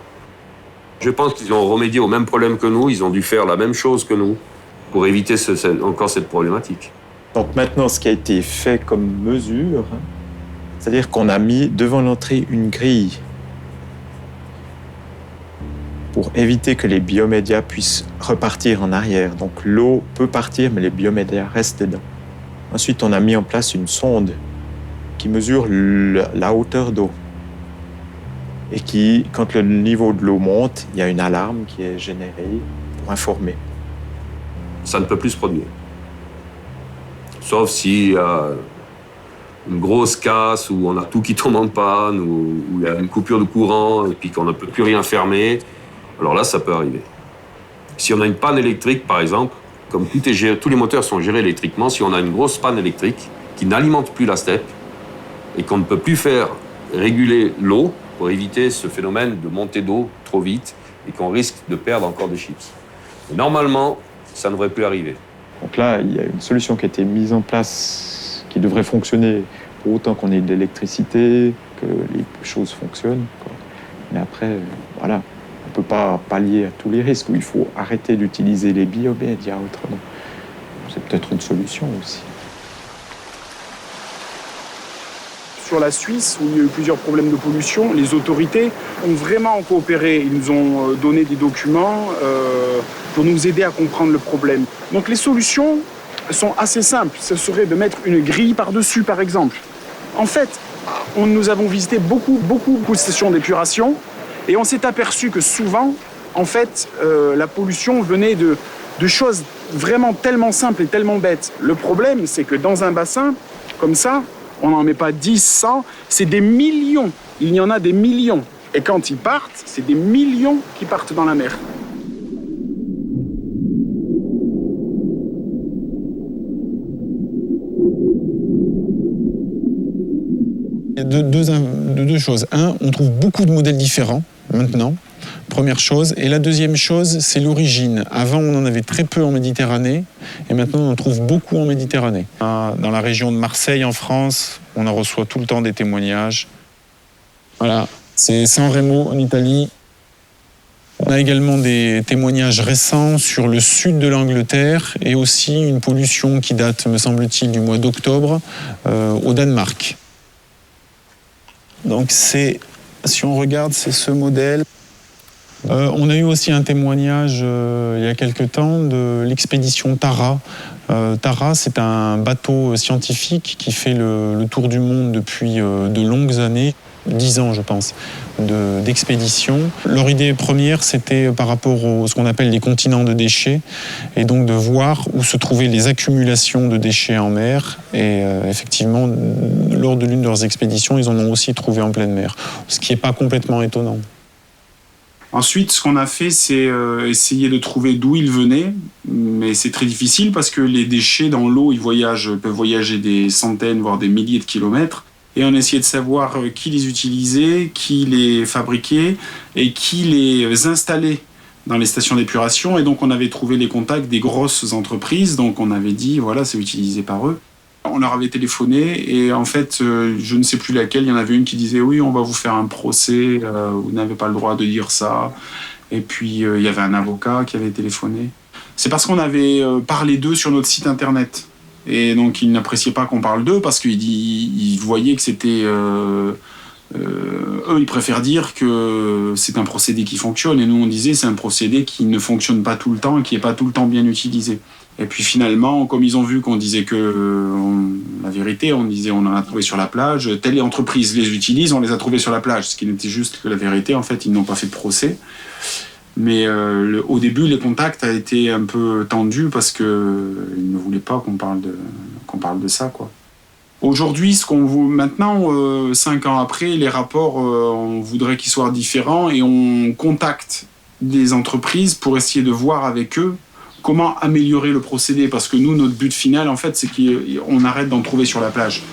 Je pense qu'ils ont remédié au même problème que nous. Ils ont dû faire la même chose que nous pour éviter encore cette problématique. Donc maintenant, ce qui a été fait comme mesure, c'est-à-dire qu'on a mis devant l'entrée une grille pour éviter que les biomédias puissent repartir en arrière. Donc l'eau peut partir, mais les biomédias restent dedans. Ensuite, on a mis en place une sonde qui mesure la hauteur d'eau. Et qui, quand le niveau de l'eau monte, il y a une alarme qui est générée pour informer. Ça ne peut plus se produire. Sauf s'il y a une grosse casse, où on a tout qui tombe en panne, où il y a une coupure de courant, et puis qu'on ne peut plus rien fermer. Alors là, ça peut arriver. Si on a une panne électrique, par exemple, comme tous les moteurs sont gérés électriquement, si on a une grosse panne électrique qui n'alimente plus la steppe et qu'on ne peut plus faire réguler l'eau pour éviter ce phénomène de montée d'eau trop vite et qu'on risque de perdre encore des chips. Et normalement, ça ne devrait plus arriver. Donc là, il y a une solution qui a été mise en place qui devrait fonctionner pour autant qu'on ait de l'électricité, que les choses fonctionnent, quoi. Mais après, voilà. On ne peut pas pallier à tous les risques, où il faut arrêter d'utiliser les biomédias autrement. C'est peut-être une solution aussi. Sur la Suisse, où il y a eu plusieurs problèmes de pollution, les autorités ont vraiment coopéré. Ils nous ont donné des documents pour nous aider à comprendre le problème. Donc les solutions sont assez simples. Ce serait de mettre une grille par-dessus, par exemple. En fait, nous avons visité beaucoup de stations d'épuration. Et on s'est aperçu que souvent, en fait, la pollution venait de choses vraiment tellement simples et tellement bêtes. Le problème, c'est que dans un bassin, comme ça, on n'en met pas 10, 100, c'est des millions. Il y en a des millions. Et quand ils partent, c'est des millions qui partent dans la mer. Il y a deux choses. Un, on trouve beaucoup de modèles différents maintenant, première chose. Et la deuxième chose, c'est l'origine. Avant, on en avait très peu en Méditerranée, et maintenant, on en trouve beaucoup en Méditerranée. Dans la région de Marseille, en France, on en reçoit tout le temps des témoignages. Voilà, c'est San Remo, en Italie. On a également des témoignages récents sur le sud de l'Angleterre, et aussi une pollution qui date, me semble-t-il, du mois d'octobre, au Danemark. Donc si on regarde, c'est ce modèle. On a eu aussi un témoignage il y a quelque temps de l'expédition Tara. Tara, c'est un bateau scientifique qui fait le tour du monde depuis de longues années, 10 ans je pense, d'expédition. Leur idée première, c'était par rapport à ce qu'on appelle les continents de déchets, et donc de voir où se trouvaient les accumulations de déchets en mer. Et effectivement, lors de l'une de leurs expéditions, ils en ont aussi trouvé en pleine mer, ce qui n'est pas complètement étonnant. Ensuite, ce qu'on a fait, c'est essayer de trouver d'où ils venaient, mais c'est très difficile parce que les déchets dans l'eau, peuvent voyager des centaines, voire des milliers de kilomètres. Et on essayait de savoir qui les utilisait, qui les fabriquait et qui les installait dans les stations d'épuration. Et donc, on avait trouvé les contacts des grosses entreprises. Donc, on avait dit, voilà, c'est utilisé par eux. On leur avait téléphoné et en fait, je ne sais plus laquelle, il y en avait une qui disait « Oui, on va vous faire un procès, vous n'avez pas le droit de dire ça ». Et puis, il y avait un avocat qui avait téléphoné. C'est parce qu'on avait parlé d'eux sur notre site internet. Et donc, ils n'appréciaient pas qu'on parle d'eux parce qu'ils voyaient que c'était... eux, ils préfèrent dire que c'est un procédé qui fonctionne. Et nous, on disait c'est un procédé qui ne fonctionne pas tout le temps et qui n'est pas tout le temps bien utilisé. Et puis finalement, comme ils ont vu qu'on disait la vérité, on disait on en a trouvé sur la plage, telle entreprise les utilise, on les a trouvés sur la plage. Ce qui n'était juste que la vérité, en fait, ils n'ont pas fait de procès. Mais au début, les contacts a été un peu tendus parce qu'ils ne voulaient pas qu'on parle de ça, quoi. Aujourd'hui, maintenant, 5 ans après, les rapports, on voudrait qu'ils soient différents et on contacte des entreprises pour essayer de voir avec eux comment améliorer le procédé. Parce que nous, notre but final, en fait, c'est qu'on arrête d'en trouver sur la plage.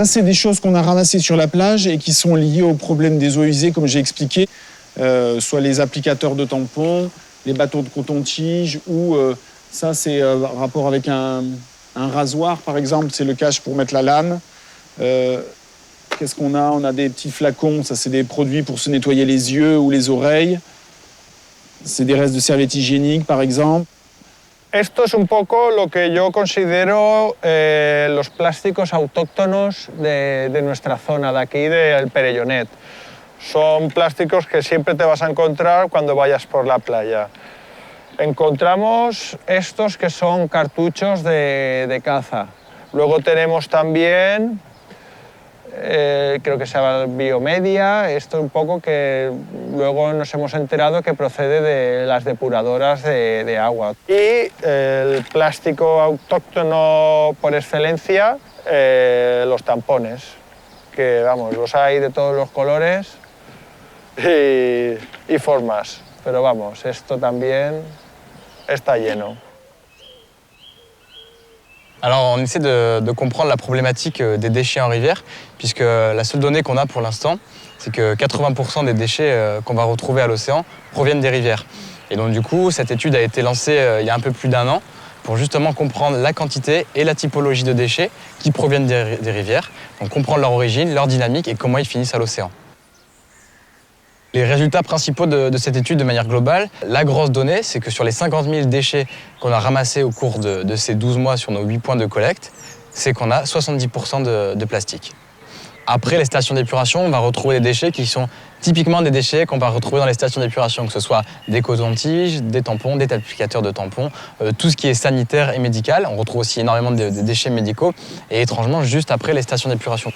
Ça, c'est des choses qu'on a ramassées sur la plage et qui sont liées au problème des eaux usées, comme j'ai expliqué, soit les applicateurs de tampons, les bateaux de coton-tige, ou ça, c'est rapport avec un rasoir, par exemple, c'est le cache pour mettre la lame. Qu'est-ce qu'on a? On a des petits flacons, ça, c'est des produits pour se nettoyer les yeux ou les oreilles. C'est des restes de serviettes hygiéniques, par exemple. Esto es un poco lo que yo considero los plásticos autóctonos de nuestra zona, de aquí, del Perellonet. Son plásticos que siempre te vas a encontrar cuando vayas por la playa. Encontramos estos que son cartuchos de caza. Luego tenemos también, creo que se llama biomedia, esto un poco que luego nos hemos enterado que procede de las depuradoras de agua. Y el plástico autóctono por excelencia, los tampones, que vamos, los hay de todos los colores y formas, pero vamos, esto también está lleno. Alors on essaie de comprendre la problématique des déchets en rivière, puisque la seule donnée qu'on a pour l'instant, c'est que 80% des déchets qu'on va retrouver à l'océan proviennent des rivières. Et donc du coup, cette étude a été lancée il y a un peu plus d'un an pour justement comprendre la quantité et la typologie de déchets qui proviennent des rivières, donc comprendre leur origine, leur dynamique et comment ils finissent à l'océan. Les résultats principaux de cette étude de manière globale, la grosse donnée, c'est que sur les 50 000 déchets qu'on a ramassés au cours de ces 12 mois sur nos 8 points de collecte, c'est qu'on a 70% de plastique. Après les stations d'épuration, on va retrouver des déchets qui sont typiquement des déchets qu'on va retrouver dans les stations d'épuration, que ce soit des cotons-tiges, des tampons, des applicateurs de tampons, tout ce qui est sanitaire et médical. On retrouve aussi énormément de déchets médicaux et étrangement juste après les stations d'épuration.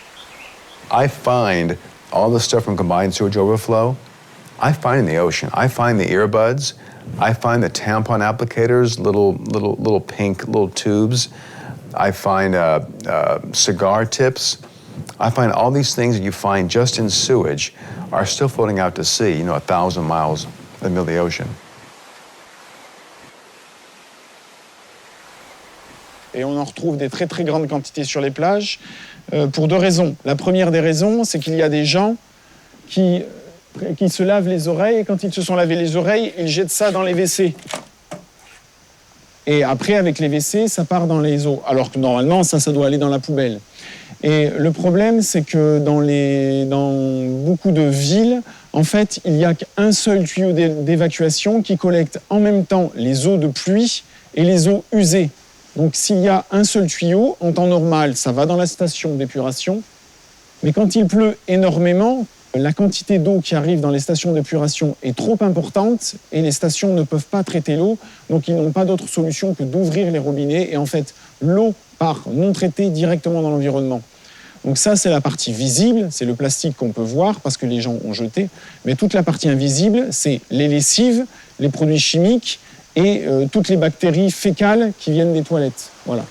I find all the stuff from combined sewage overflow, I find in the ocean. I find the earbuds, I find the tampon applicators, little pink little tubes. I find cigar tips. I find all these things that you find just in sewage are still floating out to sea, 1,000 miles in the middle of the ocean. Et on en retrouve des très très grandes quantités sur les plages pour deux raisons. La première des raisons, c'est qu'il y a des gens qui se lavent les oreilles et quand ils se sont lavés les oreilles, ils jettent ça dans les WC. Et après, avec les WC, ça part dans les eaux. Alors que normalement, ça doit aller dans la poubelle. Et le problème, c'est que dans beaucoup de villes, en fait, il n'y a qu'un seul tuyau d'évacuation qui collecte en même temps les eaux de pluie et les eaux usées. Donc s'il y a un seul tuyau, en temps normal, ça va dans la station d'épuration. Mais quand il pleut énormément, la quantité d'eau qui arrive dans les stations d'épuration est trop importante et les stations ne peuvent pas traiter l'eau. Donc ils n'ont pas d'autre solution que d'ouvrir les robinets et en fait, l'eau part non traitée directement dans l'environnement. Donc ça, c'est la partie visible, c'est le plastique qu'on peut voir parce que les gens ont jeté. Mais toute la partie invisible, c'est les lessives, les produits chimiques et toutes les bactéries fécales qui viennent des toilettes. Voilà.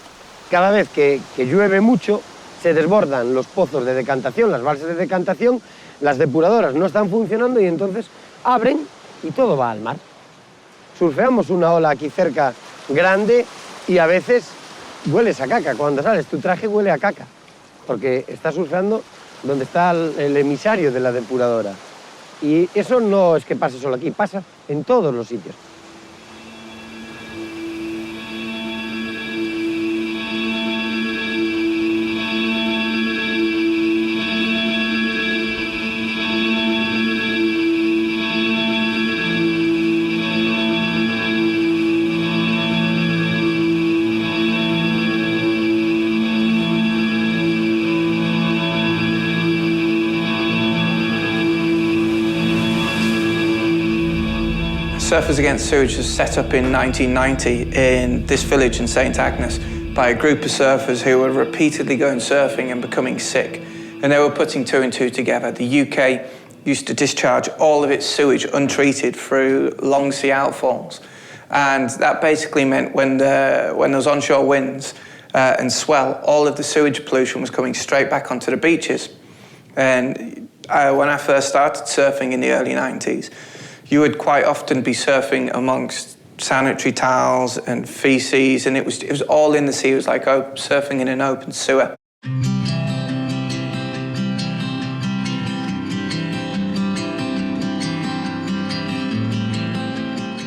Cada vez que llueve mucho, se desbordan los pozos de decantación, las balsas de decantación, las depuradoras no están funcionando y entonces abren y todo va al mar. Surfeamos una ola aquí cerca grande y a veces hueles a caca. Cuando sales tu traje huele a caca, porque estás surfeando donde está el emisario de la depuradora. Y eso no es que pase solo aquí, pasa en todos los sitios. Surfers Against Sewage was set up in 1990 in this village in St Agnes by a group of surfers who were repeatedly going surfing and becoming sick. And they were putting two and two together. The UK used to discharge all of its sewage untreated through long sea outfalls. And that basically meant when those onshore winds and swell, all of the sewage pollution was coming straight back onto the beaches. And when I first started surfing in the early 90s, you would quite often be surfing amongst sanitary towels and feces, and it was all in the sea. It was like surfing in an open sewer.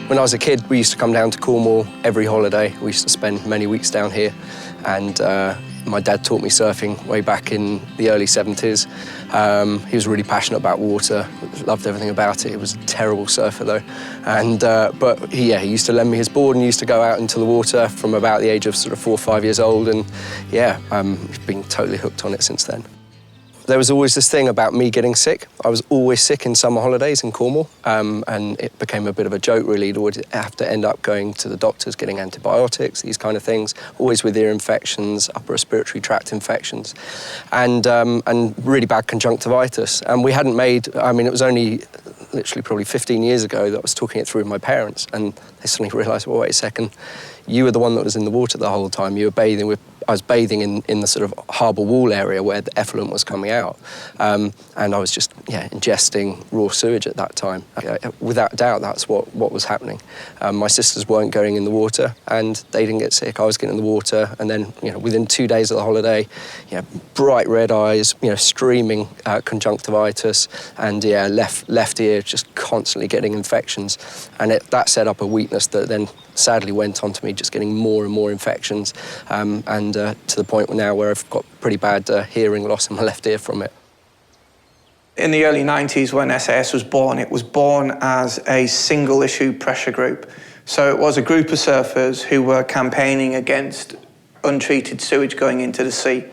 When I was a kid, we used to come down to Cornwall every holiday. We used to spend many weeks down here, and my dad taught me surfing way back in the early 70s. He was really passionate about water, loved everything about it. He was a terrible surfer though. And, but he used to lend me his board and used to go out into the water from about the age of sort of 4 or 5 years old. And yeah, I've been totally hooked on it since then. There was always this thing about me getting sick. I was always sick in summer holidays in Cornwall, and it became a bit of a joke, really. You'd always have to end up going to the doctors, getting antibiotics, these kind of things, always with ear infections, upper respiratory tract infections, and really bad conjunctivitis. And we hadn't made, I mean, it was only literally probably 15 years ago that I was talking it through with my parents, and they suddenly realised, well, wait a second, you were the one that was in the water the whole time. You were bathing with, I was bathing in the sort of harbour wall area where the effluent was coming out. And I was just, ingesting raw sewage at that time. Without doubt, that's what was happening. My sisters weren't going in the water and they didn't get sick. I was getting in the water, and then, within 2 days of the holiday, bright red eyes, streaming conjunctivitis, and left ear just constantly getting infections. And that set up a weakness that then sadly went on to me just getting more and more infections, and to the point now where I've got pretty bad hearing loss in my left ear from it. In the early 90s, when SAS was born, it was born as a single-issue pressure group. So it was a group of surfers who were campaigning against untreated sewage going into the sea.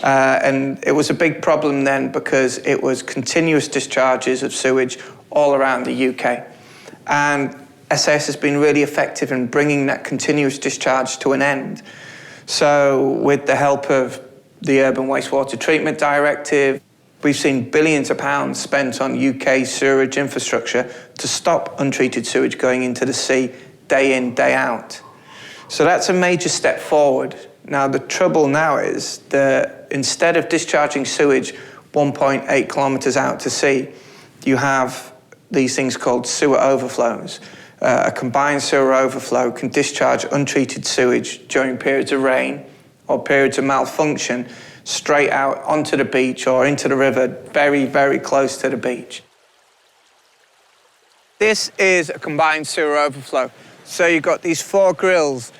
And it was a big problem then because it was continuous discharges of sewage all around the UK. And SAS has been really effective in bringing that continuous discharge to an end. So with the help of the Urban Wastewater Treatment Directive, we've seen billions of pounds spent on UK sewerage infrastructure to stop untreated sewage going into the sea day in, day out. So that's a major step forward. Now, the trouble now is that instead of discharging sewage 1.8 kilometres out to sea, you have these things called sewer overflows. A combined sewer overflow can discharge untreated sewage during periods of rain or periods of malfunction straight out onto the beach or into the river very, very close to the beach. This is a combined sewer overflow. So you've got these 4 grills.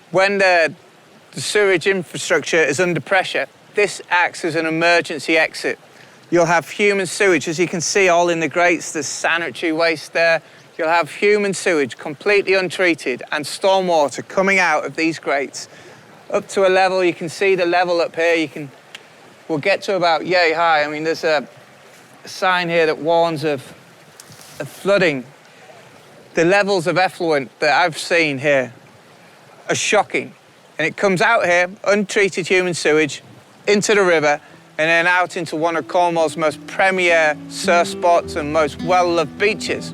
When the sewage infrastructure is under pressure, this acts as an emergency exit. You'll have human sewage, as you can see, all in the grates. There's sanitary waste there. You'll have human sewage, completely untreated, and stormwater coming out of these grates up to a level, you can see the level up here, we'll get to about yay high. I mean, there's a sign here that warns of flooding. The levels of effluent that I've seen here are shocking. And it comes out here, untreated human sewage, into the river, and then out into one of Cornwall's most premier surf spots and most well-loved beaches.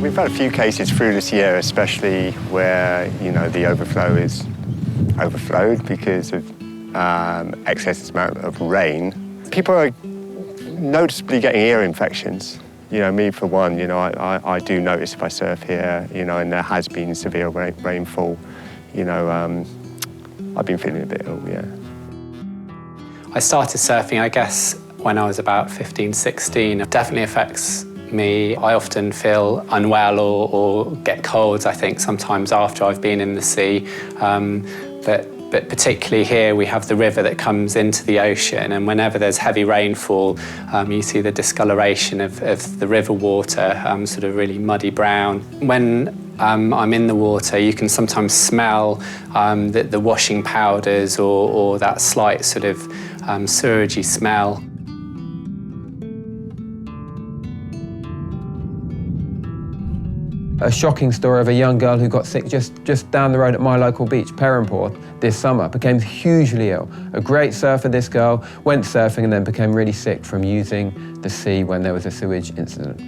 We've had a few cases through this year, especially where, the overflow is overflowed because of excess amount of rain. People are noticeably getting ear infections. Me for one, I do notice if I surf here, and there has been severe rainfall, I've been feeling a bit ill, yeah. I started surfing, I guess, when I was about 15, 16. It definitely affects me. I often feel unwell or get colds, I think, sometimes after I've been in the sea. But particularly here, we have the river that comes into the ocean, and whenever there's heavy rainfall, you see the discoloration of the river water, sort of really muddy brown. When I'm in the water, you can sometimes smell the washing powders or that slight sort of sewagey smell. A shocking story of a young girl who got sick just down the road at my local beach, Perranporth, this summer, became hugely ill. A great surfer, this girl, went surfing and then became really sick from using the sea when there was a sewage incident.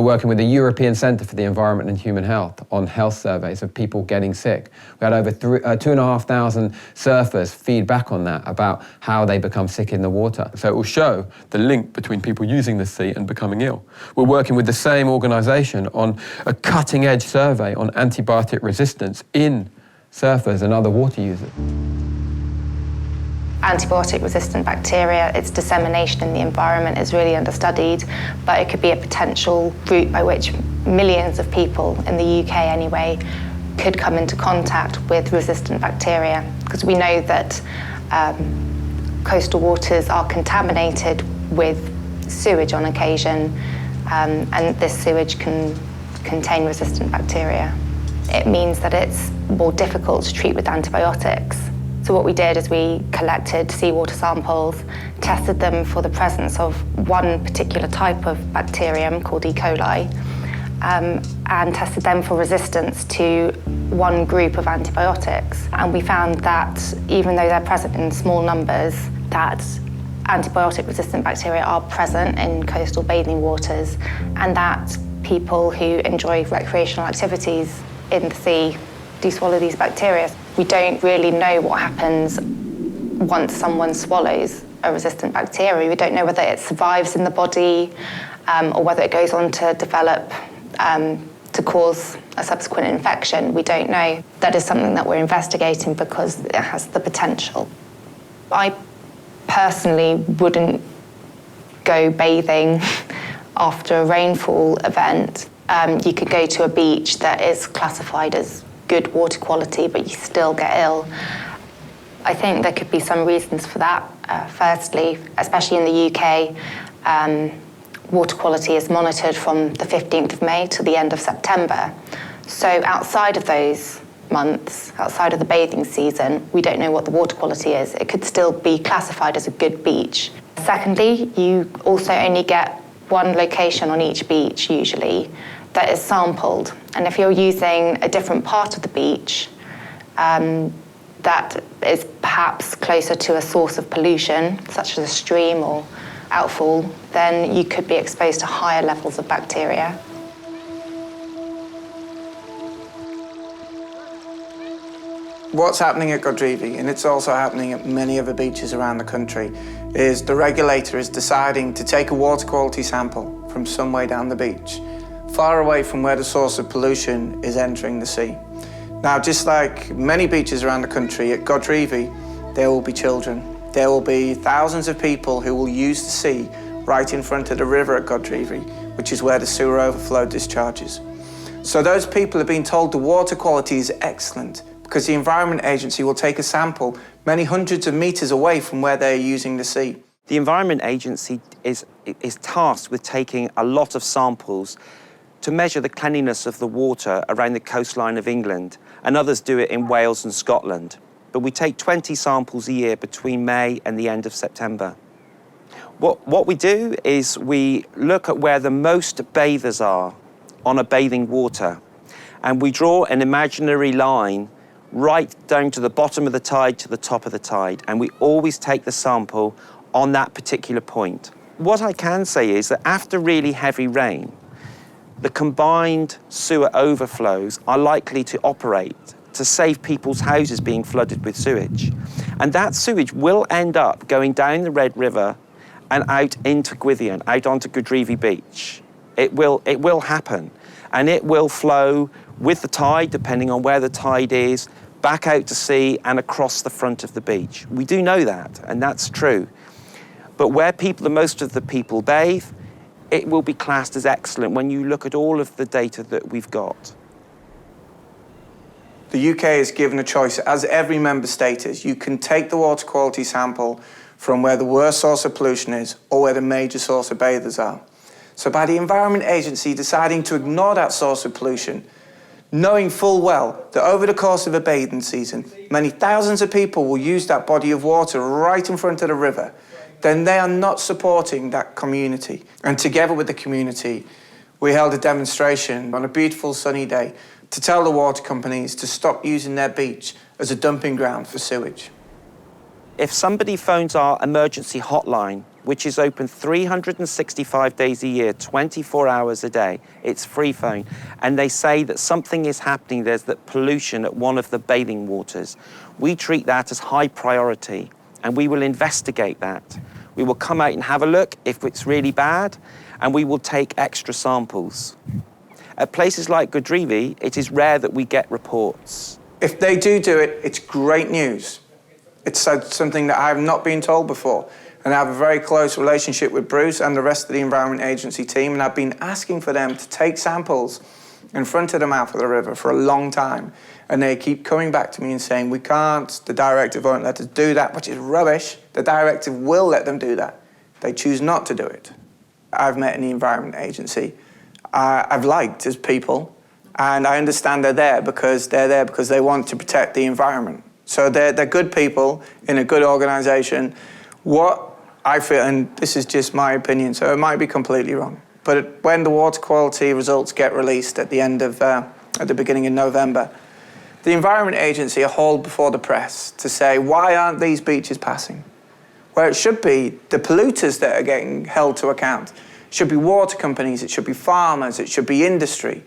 We're working with the European Centre for the Environment and Human Health on health surveys of people getting sick. We had over 2,500 surfers feed back on that about how they become sick in the water. So it will show the link between people using the sea and becoming ill. We're working with the same organisation on a cutting-edge survey on antibiotic resistance in surfers and other water users. Antibiotic-resistant bacteria, its dissemination in the environment is really understudied, but it could be a potential route by which millions of people in the UK anyway could come into contact with resistant bacteria, because we know that coastal waters are contaminated with sewage on occasion, and this sewage can contain resistant bacteria. It means that it's more difficult to treat with antibiotics. So what we did is we collected seawater samples, tested them for the presence of one particular type of bacterium called E. coli, and tested them for resistance to one group of antibiotics. And we found that even though they're present in small numbers, that antibiotic-resistant bacteria are present in coastal bathing waters, and that people who enjoy recreational activities in the sea do swallow these bacteria. We don't really know what happens once someone swallows a resistant bacteria. We don't know whether it survives in the body or whether it goes on to develop to cause a subsequent infection. We don't know. That is something that we're investigating because it has the potential. I personally wouldn't go bathing after a rainfall event. You could go to a beach that is classified as good water quality, but you still get ill. I think there could be some reasons for that. Firstly, especially in the UK, water quality is monitored from the 15th of May to the end of September. So outside of those months, outside of the bathing season, we don't know what the water quality is. It could still be classified as a good beach. Secondly, you also only get one location on each beach, usually, that is sampled. And if you're using a different part of the beach that is perhaps closer to a source of pollution, such as a stream or outfall, then you could be exposed to higher levels of bacteria. What's happening at Guéthary, and it's also happening at many other beaches around the country, is the regulator is deciding to take a water quality sample from some way down the beach, far away from where the source of pollution is entering the sea. Now, just like many beaches around the country, at Guéthary, there will be children. There will be thousands of people who will use the sea right in front of the river at Guéthary, which is where the sewer overflow discharges. So those people are being told the water quality is excellent because the Environment Agency will take a sample many hundreds of metres away from where they're using the sea. The Environment Agency is tasked with taking a lot of samples to measure the cleanliness of the water around the coastline of England, and others do it in Wales and Scotland. But we take 20 samples a year between May and the end of September. What we do is we look at where the most bathers are on a bathing water, and we draw an imaginary line right down to the bottom of the tide to the top of the tide, and we always take the sample on that particular point. What I can say is that after really heavy rain, the combined sewer overflows are likely to operate to save people's houses being flooded with sewage. And that sewage will end up going down the Red River and out into Guéthary, out onto Guéthary Beach. It will happen, and it will flow with the tide, depending on where the tide is, back out to sea and across the front of the beach. We do know that, and that's true. But where the most of the people bathe, it will be classed as excellent when you look at all of the data that we've got. The UK is given a choice, as every member state is. You can take the water quality sample from where the worst source of pollution is or where the major source of bathers are. So by the Environment Agency deciding to ignore that source of pollution, knowing full well that over the course of a bathing season, many thousands of people will use that body of water right in front of the river, then they are not supporting that community. And together with the community, we held a demonstration on a beautiful sunny day to tell the water companies to stop using their beach as a dumping ground for sewage. If somebody phones our emergency hotline which is open 365 days a year, 24 hours a day. It's free flowing. And they say that something is happening. There's that pollution at one of the bathing waters. We treat that as high priority, and we will investigate that. We will come out and have a look if it's really bad, and we will take extra samples. At places like Guéthary, it is rare that we get reports. If they do it, it's great news. It's something that I have not been told before. And I have a very close relationship with Bruce and the rest of the Environment Agency team, and I've been asking for them to take samples in front of the mouth of the river for a long time. And they keep coming back to me and saying, we can't, the directive won't let us do that, which is rubbish. The directive will let them do that. They choose not to do it. I've met in the Environment Agency. I've liked as people, and I understand they're there because they want to protect the environment. So they're good people in a good organisation. What I feel, and this is just my opinion, so it might be completely wrong, but when the water quality results get released at the beginning of November, the Environment Agency are hauled before the press to say, why aren't these beaches passing? Where it should be the polluters that are getting held to account. It should be water companies, it should be farmers, it should be industry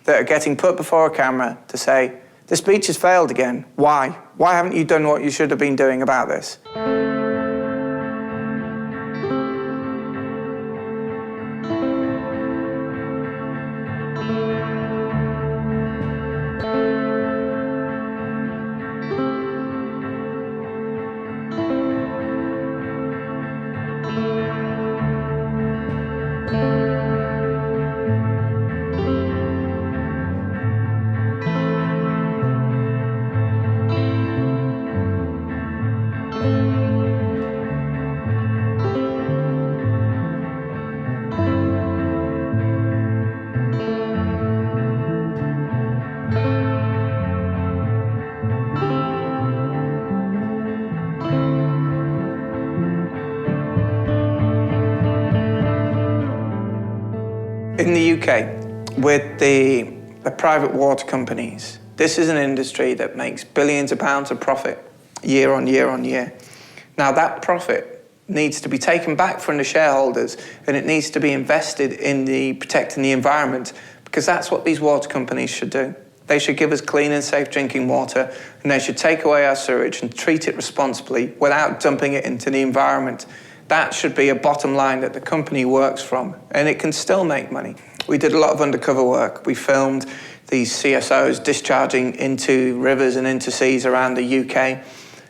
that are getting put before a camera to say, this beach has failed again. Why? Why haven't you done what you should have been doing about this? In the UK, with the private water companies, this is an industry that makes billions of pounds of profit year on year on year. Now that profit needs to be taken back from the shareholders, and it needs to be invested in protecting the environment, because that's what these water companies should do. They should give us clean and safe drinking water, and they should take away our sewage and treat it responsibly without dumping it into the environment. That should be a bottom line that the company works from, and it can still make money. We did a lot of undercover work. We filmed these CSOs discharging into rivers and into seas around the UK,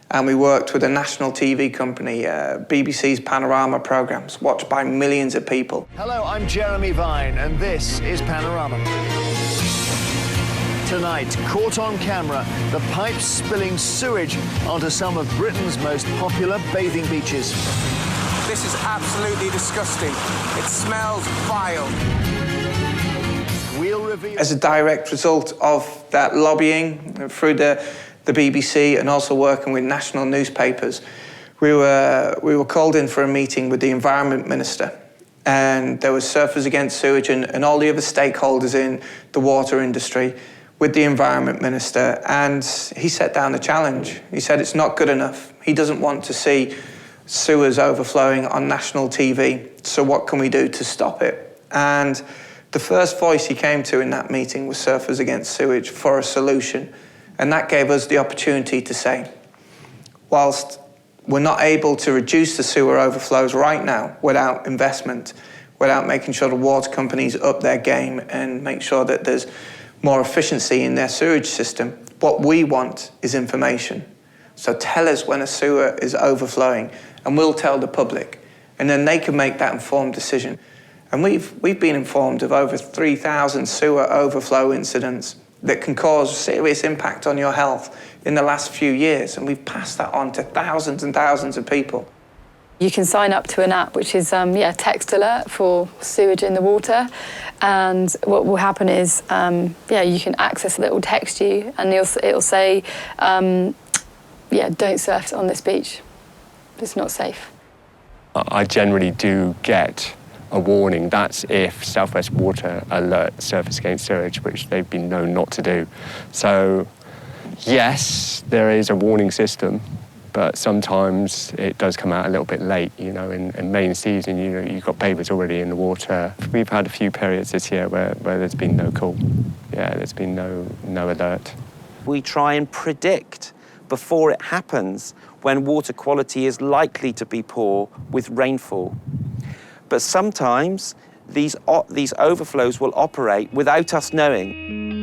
and we worked with a national TV company, BBC's Panorama programmes, watched by millions of people. Hello, I'm Jeremy Vine, and this is Panorama. Tonight, caught on camera, the pipes spilling sewage onto some of Britain's most popular bathing beaches. This is absolutely disgusting. It smells vile. We'll reveal... As a direct result of that lobbying through the BBC and also working with national newspapers, we were called in for a meeting with the Environment Minister. And there was Surfers Against Sewage and all the other stakeholders in the water industry with the Environment Minister. And he set down the challenge. He said it's not good enough. He doesn't want to see sewers overflowing on national TV. So what can we do to stop it? And the first voice he came to in that meeting was Surfers Against Sewage for a solution. And that gave us the opportunity to say, whilst we're not able to reduce the sewer overflows right now without investment, without making sure the water companies up their game and make sure that there's more efficiency in their sewage system, what we want is information. So tell us when a sewer is overflowing, and we'll tell the public, and then they can make that informed decision. And we've been informed of over 3,000 sewer overflow incidents that can cause serious impact on your health in the last few years, and we've passed that on to thousands and thousands of people. You can sign up to an app which is text alert for sewage in the water, and what will happen is you can access it. It will text you, and it'll say don't surf on this beach. It's not safe. I generally do get a warning. That's if South West Water alert Surfers Against Sewage, which they've been known not to do. So yes, there is a warning system, but sometimes it does come out a little bit late, you know, in main season, you know, you've got babies already in the water. We've had a few periods this year where there's been no call. Yeah, there's been no alert. We try and predict before it happens when water quality is likely to be poor with rainfall. But sometimes these overflows will operate without us knowing.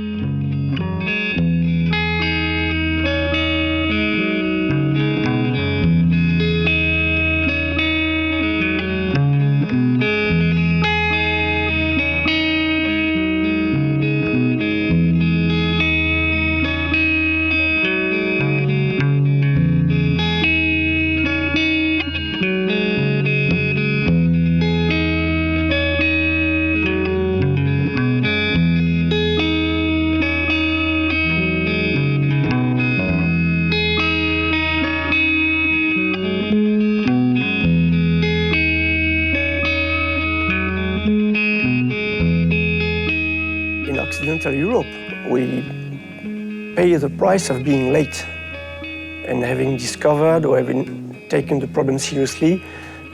Continental Europe, we pay the price of being late and having discovered or having taken the problem seriously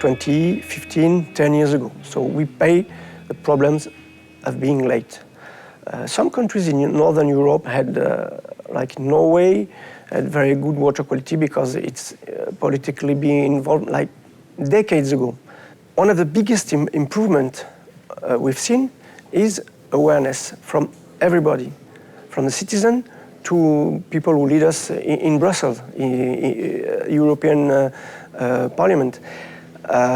20, 15, 10 years ago. So we pay the problems of being late. Some countries in Northern Europe had, like Norway, had very good water quality because it's politically being involved like decades ago. One of the biggest improvements we've seen is awareness from everybody, from the citizen to people who lead us in Brussels, in European Parliament.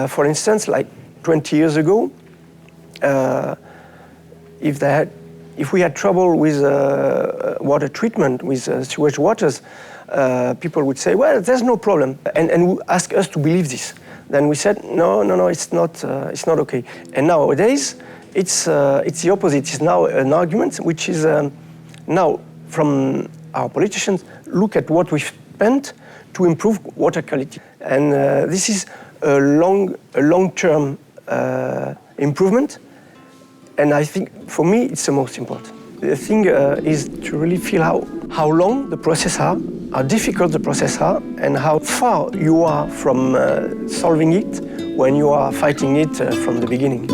For instance, like 20 years ago, if we had trouble with water treatment, with sewage waters, people would say, well, there's no problem, and ask us to believe this. Then we said, no, it's not okay. And nowadays, it's the opposite. It's now an argument which is now from our politicians, look at what we've spent to improve water quality. And this is a long-term improvement. And I think, for me, it's the most important. The thing is to really feel how long the process are, how difficult the process are, and how far you are from solving it when you are fighting it from the beginning.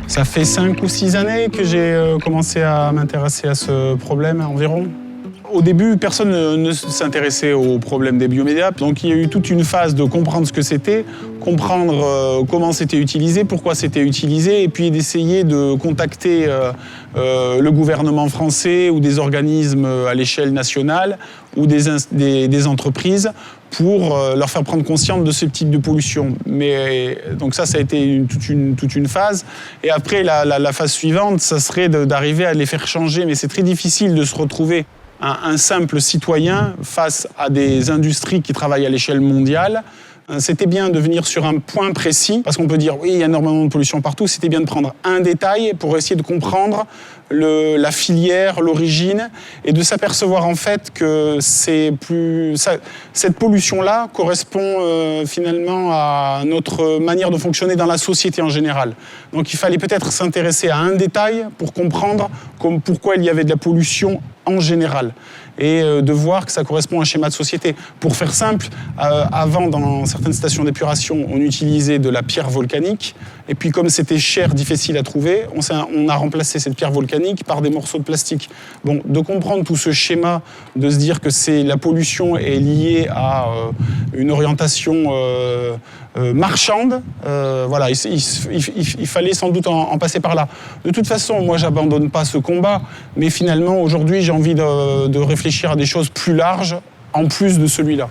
Ça fait 5 ou 6 années que j'ai commencé à m'intéresser à ce problème environ. Au début, personne ne s'intéressait au problème des biomédias, donc il y a eu toute une phase de comprendre ce que c'était, comprendre comment c'était utilisé, pourquoi c'était utilisé, et puis d'essayer de contacter le gouvernement français ou des organismes à l'échelle nationale ou des entreprises pour leur faire prendre conscience de ce type de pollution. Mais donc ça a été toute une phase. Et après, la phase suivante, ça serait d'arriver à les faire changer. Mais c'est très difficile de se retrouver un simple citoyen face à des industries qui travaillent à l'échelle mondiale. C'était bien de venir sur un point précis, parce qu'on peut dire, oui, il y a énormément de pollution partout. C'était bien de prendre un détail pour essayer de comprendre la filière, l'origine, et de s'apercevoir en fait que cette pollution-là correspond finalement à notre manière de fonctionner dans la société en général. Donc il fallait peut-être s'intéresser à un détail pour comprendre pourquoi il y avait de la pollution en général, et de voir que ça correspond à un schéma de société. Pour faire simple, avant, dans certaines stations d'épuration, on utilisait de la pierre volcanique, et puis comme c'était cher, difficile à trouver, on a remplacé cette pierre volcanique par des morceaux de plastique. Bon, de comprendre tout ce schéma, de se dire que la pollution est liée à une orientation marchande, voilà, il fallait sans doute en passer par là. De toute façon, moi, j'abandonne pas ce combat, mais finalement, aujourd'hui, j'ai envie de réfléchir à des choses plus larges, en plus de celui-là.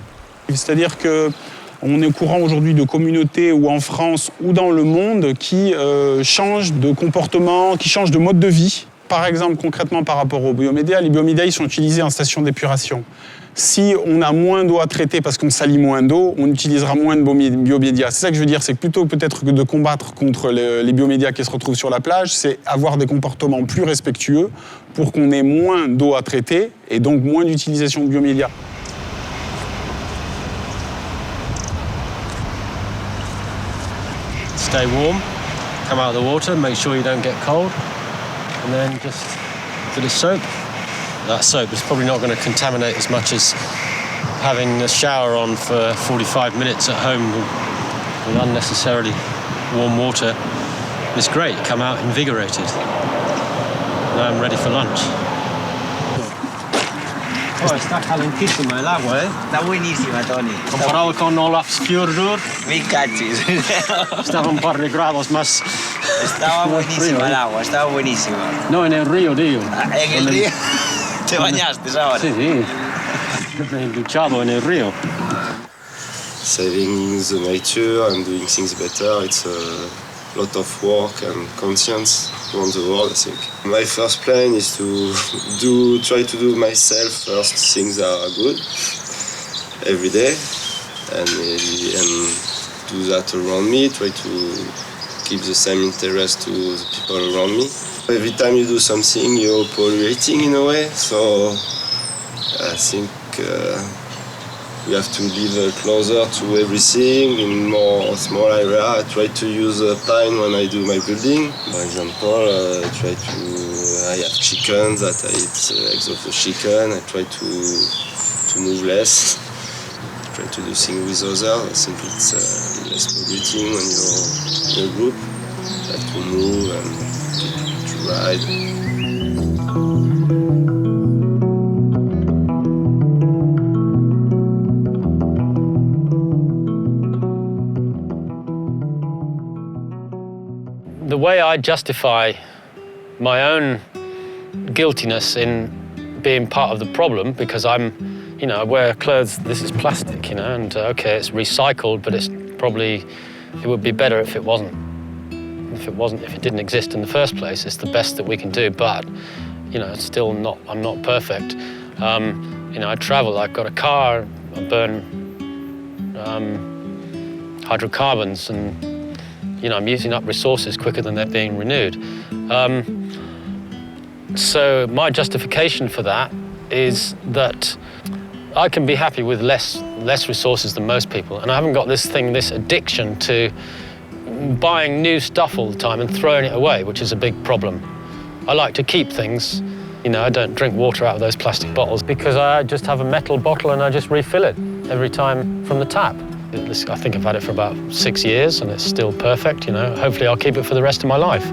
C'est-à-dire qu'on est au courant aujourd'hui de communautés, ou en France, ou dans le monde, qui changent de comportement, qui changent de mode de vie, Par exemple, concrètement par rapport aux biomédias, les biomédias ils sont utilisés en station d'épuration. Si on a moins d'eau à traiter parce qu'on salit moins d'eau, on utilisera moins de biomédias. C'est ça que je veux dire, c'est que plutôt peut-être que de combattre contre les biomédias qui se retrouvent sur la plage, c'est avoir des comportements plus respectueux pour qu'on ait moins d'eau à traiter et donc moins d'utilisation de biomédias. Stay warm, come out of the water, make sure you don't get cold, and then just a bit of soap. That soap is probably not going to contaminate as much as having a shower on for 45 minutes at home with unnecessarily warm water. It's great, come out invigorated. Now I'm ready for lunch. Oh, está calentísima el agua, ¿eh? Está buenísima, Tony. Comparado con Olaf's Fjordur, Me cachis. estaba un par de grados más. Estaba buenísima el agua, estaba buenísima. No, en el río, digo. ¿En el río? ¿Te bañaste ahora? Sí, sí. Me he duchado en el río. Saving the nature and doing things better, it's a lot of work and conscience around the world, I think. My first plan is to try to do myself first things that are good every day and do that around me, try to keep the same interest to the people around me. Every time you do something, you're polluting in a way, so I think we have to live closer to everything in more small area. I try to use pine when I do my building. For example, I have chickens that I eat eggs of the chicken. I try to move less. Try to do things with others. I think it's less polluting when you're in a group. Like to move and to ride. The way I justify my own guiltiness in being part of the problem, because I wear clothes, this is plastic, and okay, it's recycled, but it would be better if it wasn't. If it didn't exist in the first place. It's the best that we can do, but, it's still not, I'm not perfect. I travel, I've got a car, I burn hydrocarbons, and I'm using up resources quicker than they're being renewed. So my justification for that is that I can be happy with less resources than most people, and I haven't got this addiction to buying new stuff all the time and throwing it away, which is a big problem. I like to keep things. I don't drink water out of those plastic bottles because I just have a metal bottle and I just refill it every time from the tap. I think I've had it for about 6 years and it's still perfect, Hopefully I'll keep it for the rest of my life.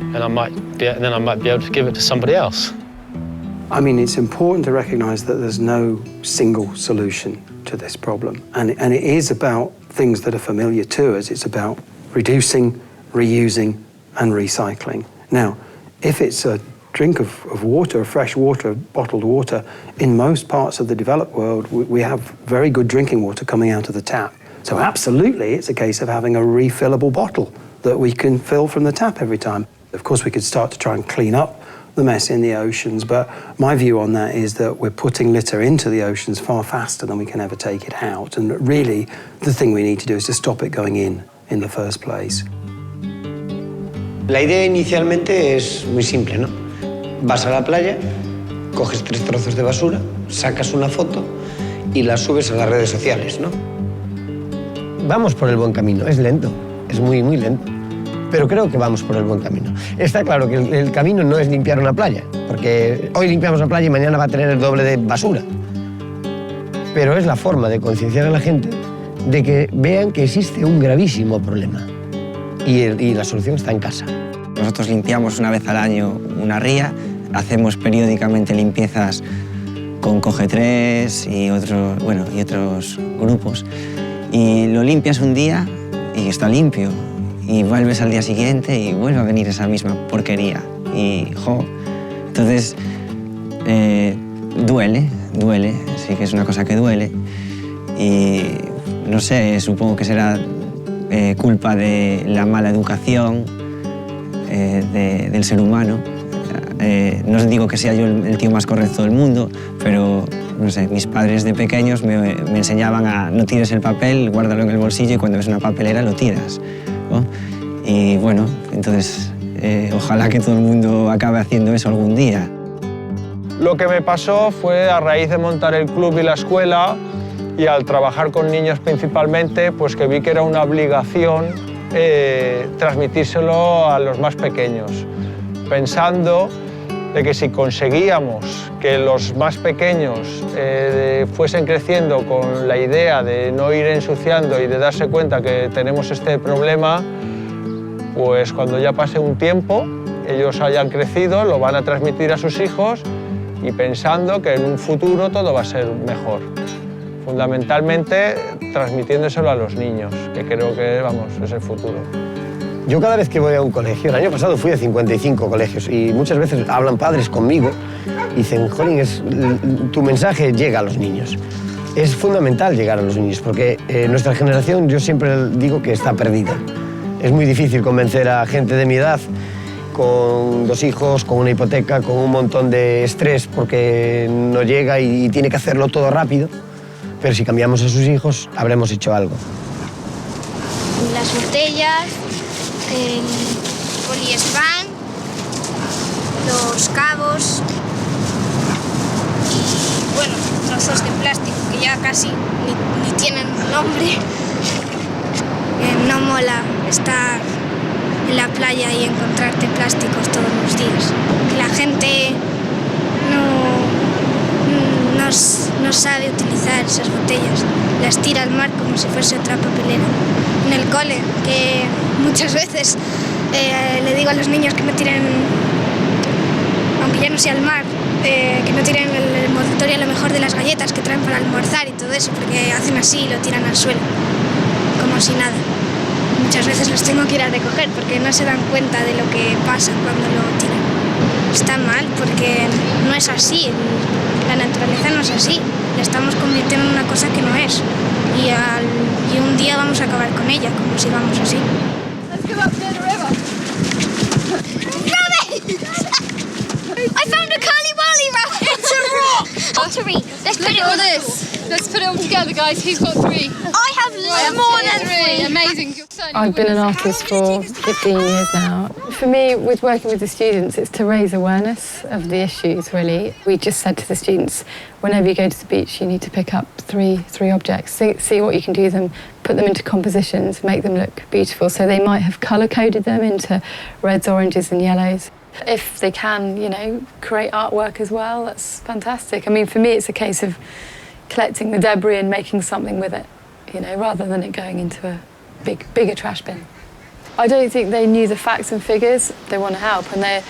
And then I might be able to give it to somebody else. I mean, it's important to recognise that there's no single solution to this problem. And it is about things that are familiar to us. It's about reducing, reusing and recycling. Now, if it's a drink of water, fresh water, bottled water, in most parts of the developed world, we have very good drinking water coming out of the tap. So absolutely, it's a case of having a refillable bottle that we can fill from the tap every time. Of course, we could start to try and clean up the mess in the oceans, but my view on that is that we're putting litter into the oceans far faster than we can ever take it out. And really, the thing we need to do is to stop it going in the first place. La idea inicialmente es muy simple, ¿no? Vas a la playa, coges 3 trozos de basura, sacas una foto y la subes a las redes sociales, ¿no? Vamos por el buen camino, es lento, es muy, muy lento, pero creo que vamos por el buen camino. Está claro que el camino no es limpiar una playa, porque hoy limpiamos la playa y mañana va a tener el doble de basura. Pero es la forma de concienciar a la gente de que vean que existe un gravísimo problema y la solución está en casa. Nosotros limpiamos una vez al año una ría, hacemos periódicamente limpiezas con Coge3 y otros grupos. Y lo limpias un día y está limpio. Y vuelves al día siguiente y vuelve a venir esa misma porquería. Entonces, duele, sí que es una cosa que duele. Y no sé, supongo que será culpa de la mala educación del ser humano. No os digo que sea yo el tío más correcto del mundo, pero no sé, mis padres de pequeños me enseñaban a no tires el papel, guárdalo en el bolsillo y cuando ves una papelera lo tiras, ¿no? Y bueno, entonces ojalá que todo el mundo acabe haciendo eso algún día. Lo que me pasó fue a raíz de montar el club y la escuela y al trabajar con niños principalmente, pues que vi que era una obligación transmitírselo a los más pequeños, pensando de que si conseguíamos que los más pequeños fuesen creciendo con la idea de no ir ensuciando y de darse cuenta que tenemos este problema, pues cuando ya pase un tiempo, ellos hayan crecido, lo van a transmitir a sus hijos y pensando que en un futuro todo va a ser mejor. Fundamentalmente transmitiéndoselo a los niños, que creo que, vamos, es el futuro. Yo cada vez que voy a un colegio, el año pasado fui a 55 colegios y muchas veces hablan padres conmigo y dicen, jolín, tu mensaje llega a los niños. Es fundamental llegar a los niños porque nuestra generación, yo siempre digo que está perdida. Es muy difícil convencer a gente de mi edad con 2 hijos, con una hipoteca, con un montón de estrés porque no llega y tiene que hacerlo todo rápido. Pero si cambiamos a sus hijos, habremos hecho algo. Las botellas, el poliespan, los cabos y, bueno, trozos de plástico que ya casi ni tienen nombre. No mola estar en la playa y encontrarte plásticos todos los días. La gente no sabe utilizar esas botellas, las tira al mar como si fuese otra papelera. En el cole, que muchas veces le digo a los niños que no tiren, aunque ya no sea al mar, que no tiren el envoltorio a lo mejor de las galletas que traen para almorzar y todo eso, porque hacen así y lo tiran al suelo, como si nada. Muchas veces los tengo que ir a recoger porque no se dan cuenta de lo que pasa cuando lo tiran. Está mal porque no es así, la naturaleza no es así, la estamos convirtiendo en una cosa que no es y un día vamos a acabar con ella, como sigamos así. Let's go up near the river. Rabbit! I found a curly-wurly rabbit! It's a rock! Pottery! Let's put it all this. Let's put it all together, guys. Who's got 3? I have more than 3. Amazing. I've been an artist for 15 years now. For me, with working with the students, it's to raise awareness of the issues, really. We just said to the students, whenever you go to the beach, you need to pick up three objects, see what you can do with them, put them into compositions, make them look beautiful. So they might have colour-coded them into reds, oranges and yellows. If they can, you know, create artwork as well, that's fantastic. I mean, for me, it's a case of collecting the debris and making something with it, you know, rather than it going into a bigger trash bin. I don't think they knew the facts and figures. They want to help and they're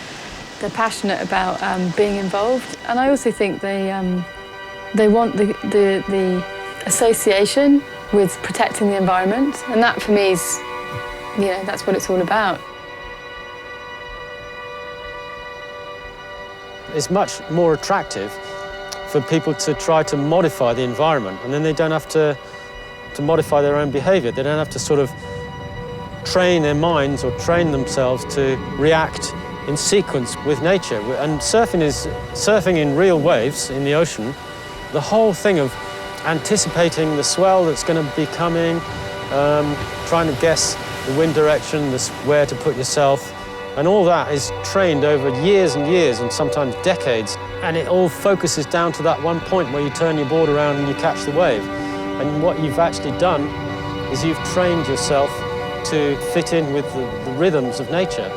passionate about being involved. And I also think they want the association with protecting the environment. And that for me is, you know, that's what it's all about. It's much more attractive for people to try to modify the environment, and then they don't have to modify their own behaviour. They don't have to sort of train their minds or train themselves to react in sequence with nature. And surfing in real waves in the ocean, the whole thing of anticipating the swell that's going to be coming, trying to guess the wind direction, where to put yourself, and all that is trained over years and years and sometimes decades. And it all focuses down to that one point where you turn your board around and you catch the wave. And what you've actually done is you've trained yourself to fit in with the rhythms of nature.